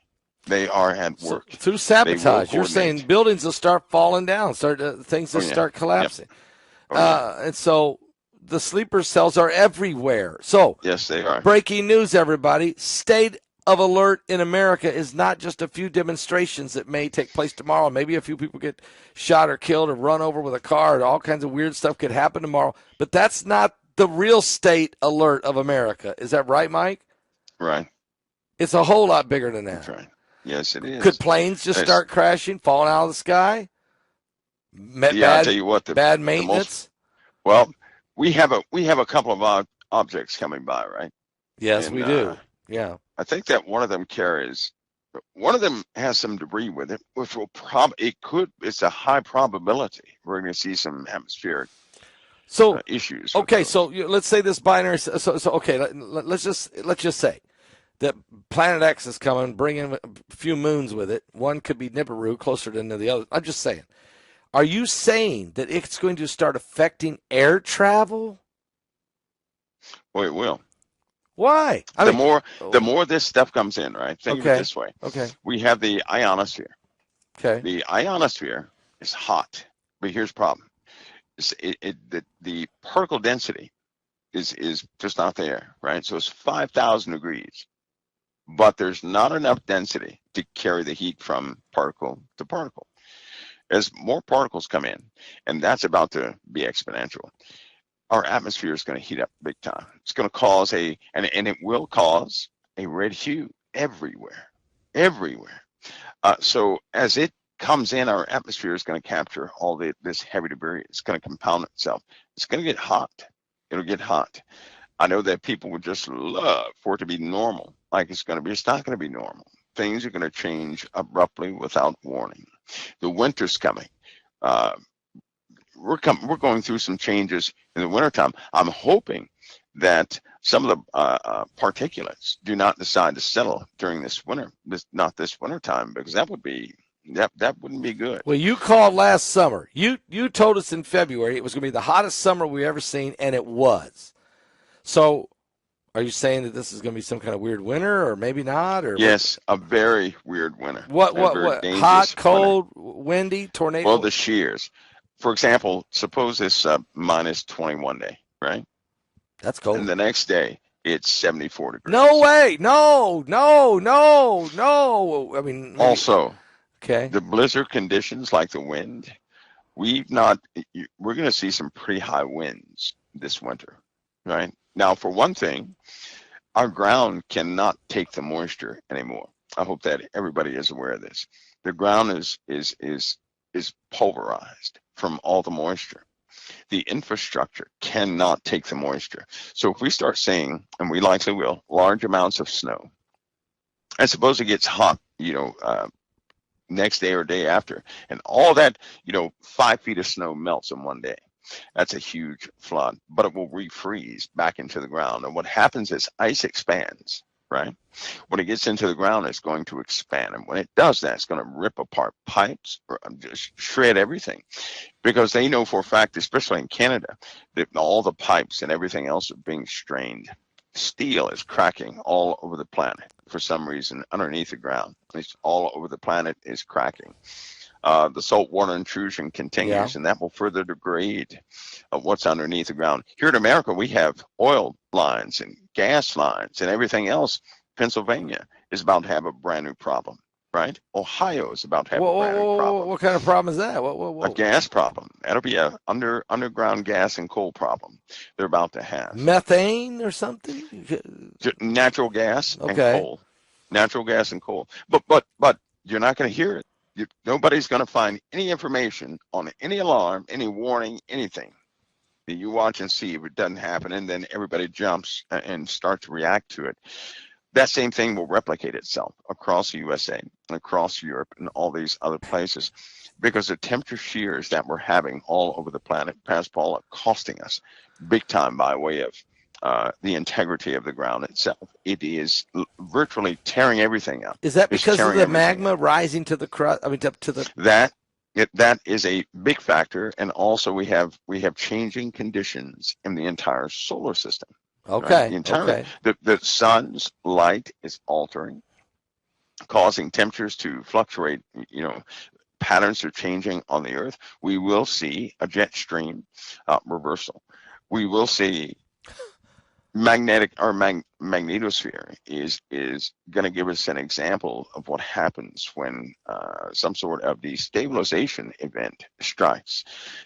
They are at So work. through They will sabotage, you're saying coordinate. buildings will start falling down, start things Oh just yeah. start Yep. collapsing, Oh yeah. and so the sleeper cells are everywhere. So Yes, they are. breaking news, everybody! State of alert in America is not just a few demonstrations that may take place tomorrow. Maybe a few people get shot or killed or run over with a car, and all kinds of weird stuff could happen tomorrow. But that's not the real state alert of America. Is that right, Mike? Right. It's a whole lot bigger than That's that. right. Yes, it Could is. planes just It's, start crashing, falling out of the sky? yeah, I'll tell Bad, you what. bad The most maintenance. well, we have a couple of objects coming by, right? Yes, And we do. Yeah. I think that one of them has some debris with it, which will it's a high probability we're going to see some atmospheric So, issues with okay. So those. let's say this binary. So okay. Let's just say that Planet X is coming, bringing a few moons with it. One could be Nibiru, closer than the other. I'm just saying. Are you saying that it's going to start affecting air travel? Oh, it will. Why? I The mean, more the oh, more this stuff comes in, right? Think of it okay, this way: okay, we have the ionosphere. Okay. The ionosphere is hot, but here's the problem. The particle density is just not there, right? So it's 5,000 degrees, but there's not enough density to carry the heat from particle to particle. As more particles come in, and that's about to be exponential, our atmosphere is going to heat up big time. It's going to cause and it will cause a red hue everywhere, everywhere. So as it comes in, our atmosphere is going to capture all this heavy debris. It's going to compound itself. It's going to get hot. It'll get hot. I know that people would just love for it to be normal, like it's going to be. It's not going to be normal. Things are going to change abruptly without warning. The winter's coming. Uh, we're going through some changes in the wintertime. I'm hoping that some of the particulates do not decide to settle during this winter, not this winter time, because that wouldn't be good. Well, you called last summer. You told us in February it was going to be the hottest summer we've ever seen, and it was. So, are you saying that this is going to be some kind of weird winter, or maybe not? Or yes, a very weird winter. What? Hot, cold, winter. windy, tornado? Well, the shears. For example, suppose it's minus 21 day, right? That's cold. And the next day, it's 74 degrees. No way. No. I mean, maybe. Also, okay. The blizzard conditions like the wind, we're going to see some pretty high winds this winter, right? Now, for one thing, our ground cannot take the moisture anymore. I hope that everybody is aware of this. The ground is pulverized from all the moisture. The infrastructure cannot take the moisture. So if we start seeing, and we likely will, large amounts of snow, and suppose it gets hot, next day or day after, and all that, 5 feet of snow melts in one day. That's a huge flood, but it will refreeze back into the ground. And what happens is ice expands, right? When it gets into the ground, it's going to expand. And when it does that, it's going to rip apart pipes, or just shred everything. Because they know for a fact, especially in Canada, that all the pipes and everything else are being strained. Steel is cracking all over the planet for some reason underneath the ground. It's all over the planet is cracking. The saltwater intrusion continues, and that will further degrade what's underneath the ground. Here in America, we have oil lines and gas lines and everything else. Pennsylvania is about to have a brand new problem, right? Ohio is about to have a brand new problem. What kind of problem is that? A gas problem. That'll be a underground gas and coal problem they're about to have. Methane or something? Natural gas and coal. Natural gas and coal. But you're not going to hear it. Nobody's going to find any information on any alarm, any warning, anything. You watch and see if it doesn't happen, and then everybody jumps and starts to react to it. That same thing will replicate itself across the USA and across Europe and all these other places, because the temperature shears that we're having all over the planet, Paul, are costing us big time by way of the integrity of the ground itself. It is virtually tearing everything up. Is that because of the magma rising to the crust? I mean, to the that is a big factor, and also we have changing conditions in the entire solar system. Okay. Right? The sun's light is altering, causing temperatures to fluctuate. Patterns are changing on the Earth. We will see a jet stream reversal. We will see magnetosphere is going to give us an example of what happens when some sort of destabilization event strikes.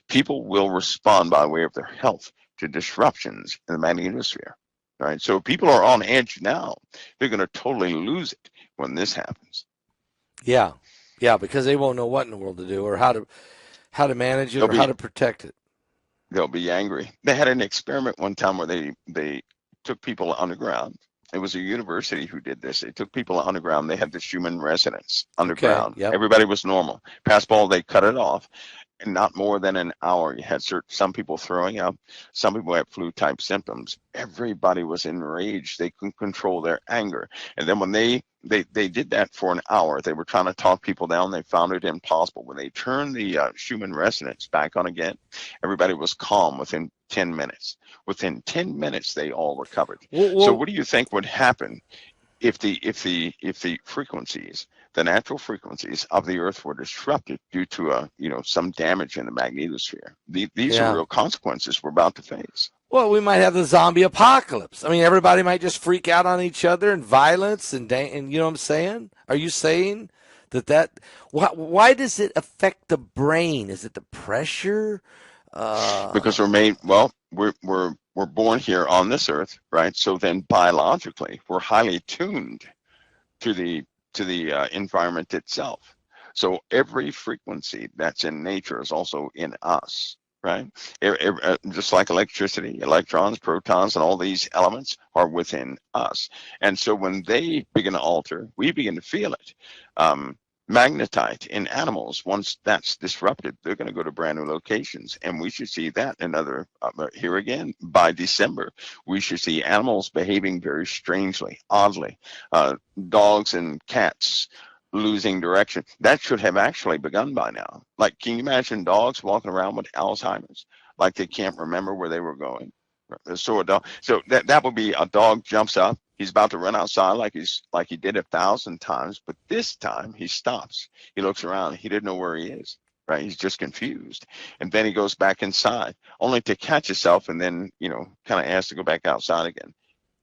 People will respond by way of their health to disruptions in the magnetosphere, right? So people are on edge now. They're going to totally lose it when this happens. Yeah, because they won't know what in the world to do or how to manage it or how to protect it. They'll be angry. They had an experiment one time where they took people underground. It was a university who did this. They took people underground. They had the human residence underground. Okay, yep. Everybody was normal. Paul, they cut it off. And not more than an hour. You had some people throwing up. Some people had flu-type symptoms. Everybody was enraged. They couldn't control their anger. And then when they did that for an hour, they were trying to talk people down. They found it impossible. When they turned the human resonance back on again, everybody was calm within 10 minutes. Within 10 minutes, they all recovered. So what do you think would happen if the frequencies the natural frequencies of the Earth were disrupted due to some damage in the magnetosphere. These are Yeah. real consequences we're about to face. Well, we might have the zombie apocalypse. I mean, everybody might just freak out on each other and violence and you know what I'm saying? Are you saying that why does it affect the brain? Is it the pressure? Because Uh, we're born here on this Earth, right? So then biologically, we're highly tuned to the environment itself. So every frequency that's in nature is also in us, right? Just like electricity, electrons, protons, and all these elements are within us. And so when they begin to alter, we begin to feel it. Magnetite in animals, once that's disrupted, they're going to go to brand new locations. And we should see that here again, by December, we should see animals behaving very strangely, oddly. Dogs and cats losing direction. That should have actually begun by now. Like, can you imagine dogs walking around with Alzheimer's, like they can't remember where they were going? So a dog. So that would be a dog jumps up. He's about to run outside like he did 1,000 times, but this time he stops. He looks around. He didn't know where he is. Right? He's just confused, and then he goes back inside, only to catch himself, and then kind of asked to go back outside again.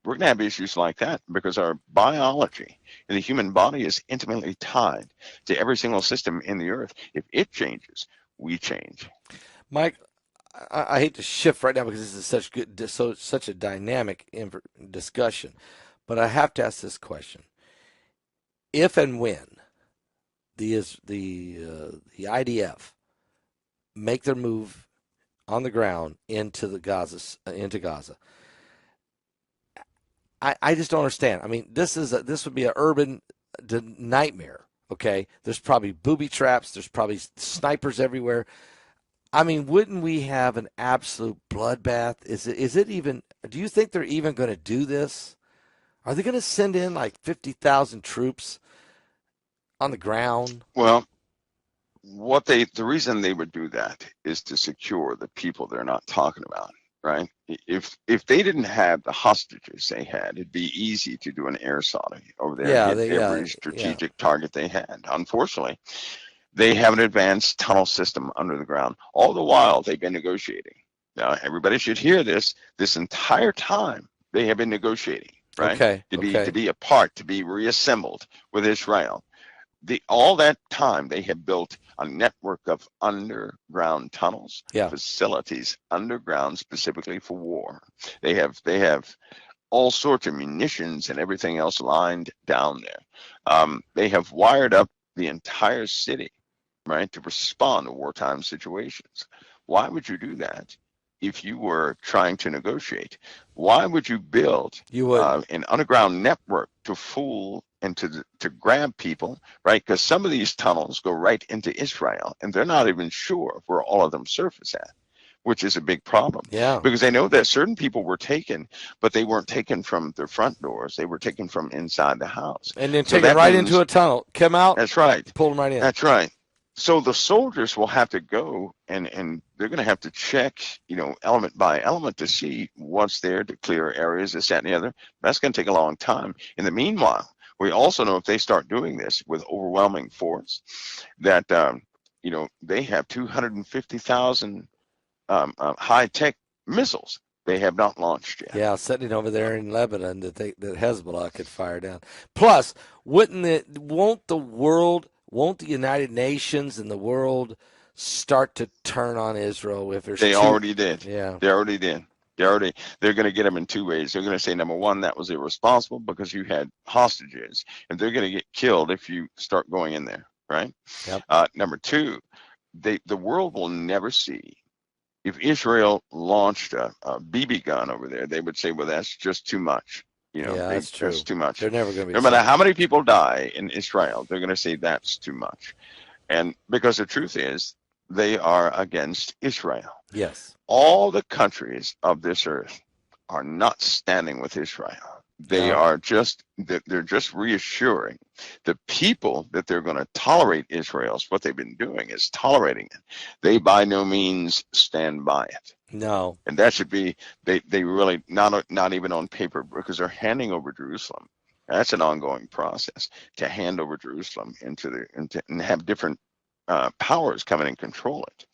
We're going to have issues like that because our biology in the human body is intimately tied to every single system in the earth. If it changes, we change. Mike, I hate to shift right now because this is such a dynamic discussion, but I have to ask this question: if and when the IDF make their move on the ground into Gaza, I just don't understand. I mean, this would be an urban nightmare. Okay, there's probably booby traps. There's probably snipers everywhere. I mean, wouldn't we have an absolute bloodbath? Is it even? Do you think they're even going to do this? Are they going to send in like 50,000 troops on the ground? Well, the reason they would do that is to secure the people they're not talking about, right? If they didn't have the hostages they had, it'd be easy to do an air sortie over there and Yeah, hit every yeah. strategic target they had. Unfortunately, they have an advanced tunnel system under the ground. All the while, they've been negotiating. Now, everybody should hear this. This entire time, they have been negotiating, right? Okay, To okay. be apart, to be reassembled with Israel. All that time, they have built a network of underground tunnels, Yeah. facilities underground specifically for war. They have all sorts of munitions and everything else lined down there. They have wired up the entire city, right, to respond to wartime situations. Why would you do that if you were trying to negotiate? Why would you build You wouldn't. an underground network to fool and to grab people, right? Because some of these tunnels go right into Israel, and they're not even sure where all of them surface at, which is a big problem Yeah. because they know that certain people were taken, but they weren't taken from their front doors. They were taken from inside the house. And then So take it that right into means a tunnel. Come out, that's right. pull them right in. That's right. So the soldiers will have to go and they're going to have to check, element by element to see what's there to clear areas, this, that, and the other. That's going to take a long time. In the meanwhile, we also know if they start doing this with overwhelming force, that they have 250,000 high-tech missiles they have not launched yet. Yeah, sitting over there in Lebanon that Hezbollah could fire down. Plus, won't the United Nations and the world start to turn on Israel if there's They two? already did. Yeah. They already did. They're going to get them in two ways. They're going to say, number one, that was irresponsible because you had hostages, and they're going to get killed if you start going in there, right? Yep. Number two, the world will never see. If Israel launched a BB gun over there, they would say, well, that's just too much. Yeah, that's That's true. too much. They're never going to be No matter how accepted. many people die in Israel, they're going to say that's too much. And because the truth is, they are against Israel. Yes. All the countries of this earth are not standing with Israel. No. They're just reassuring the people that they're going to tolerate Israel's what they've been doing is tolerating it. They by no means stand by it. No. And that should be they really not even on paper because they're handing over Jerusalem. That's an ongoing process to hand over Jerusalem and have different powers come in and control it.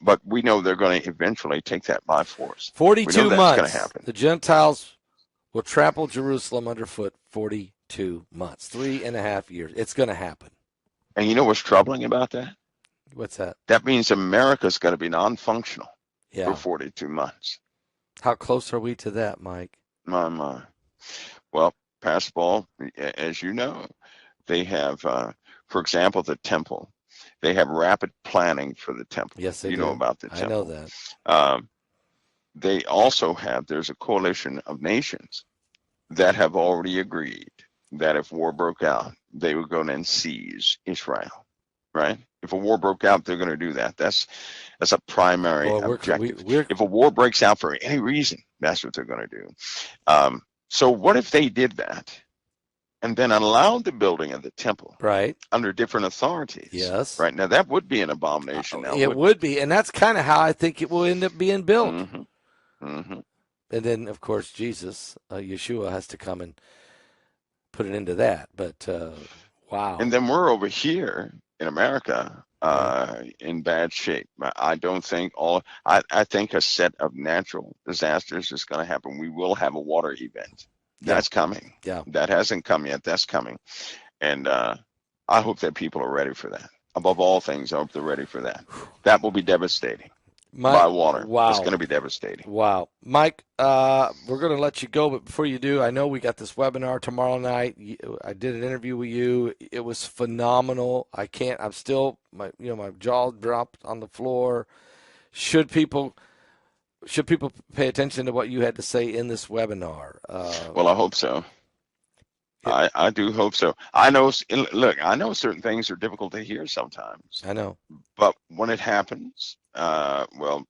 But we know they're going to eventually take that by force. We know 42 that's going to months. happen. The Gentiles will trample Jerusalem underfoot 42 months, 3.5 years. It's going to happen. And you know what's troubling about that? What's that? That means America's going to be non-functional for Yeah. 42 months. How close are we to that, Mike? My. Well, Pastor Paul, as you know, they have, for example, the temple. They have rapid planning for the temple. Yes, they You do. know about the I know temple. that. They also have, there's a coalition of nations that have already agreed that if war broke out, they would go in and seize Israel, right? If a war broke out, they're going to do that. That's a primary objective. If a war breaks out for any reason, that's what they're going to do. So what if they did that and then allowed the building of the temple under different authorities? Yes. Right. Now, that would be an abomination. Now, it would be. And that's kind of how I think it will end up being built. Mm-hmm. Mm-hmm. And then, of course, Jesus, Yeshua, has to come and put an end to that. But, wow. And then we're over here in America in bad shape. I don't think I think a set of natural disasters is going to happen. We will have a water event. That's coming. Yeah. That hasn't come yet. That's coming. And I hope that people are ready for that. Above all things, I hope they're ready for that. That will be devastating. By water. Wow. It's going to be devastating. Wow. Mike, we're going to let you go, but before you do, I know we got this webinar tomorrow night. I did an interview with you. It was phenomenal. I'm still, my jaw dropped on the floor. Should people pay attention to what you had to say in this webinar? Well, I hope so. I do hope so. I know certain things are difficult to hear sometimes. I know. But when it happens, well,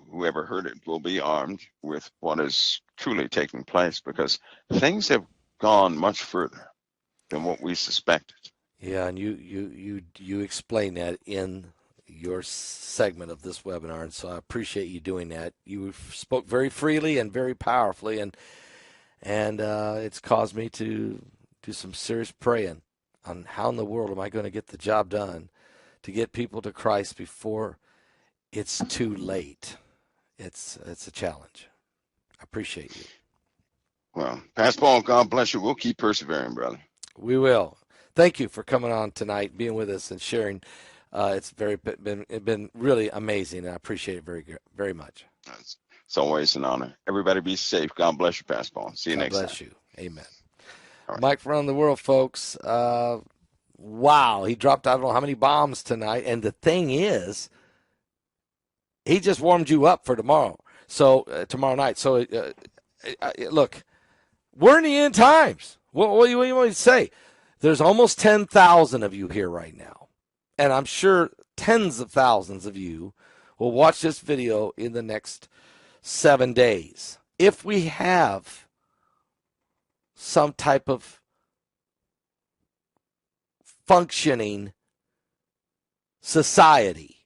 whoever heard it will be armed with what is truly taking place, because things have gone much further than what we suspected. Yeah, and you explain that in your segment of this webinar, and so I appreciate you doing that. You spoke very freely and very powerfully, and it's caused me to do some serious praying on how in the world am I going to get the job done to get people to Christ before it's too late. It's a challenge. I appreciate you. Well, Pastor Paul, God bless you. We'll keep persevering, brother. We will. Thank you for coming on tonight, being with us, and sharing. It's been really amazing, and I appreciate it very, very much. It's always an honor. Everybody be safe. God bless you, Pastor Paul. See you next time. God bless you. Amen. Right. Mike from around the world, folks. Wow, he dropped I don't know how many bombs tonight, and the thing is, he just warmed you up for tomorrow. So tomorrow night. So look, we're in the end times. What do you want to say? There's almost 10,000 of you here right now, and I'm sure tens of thousands of you will watch this video in the next 7 days. If we have some type of functioning society,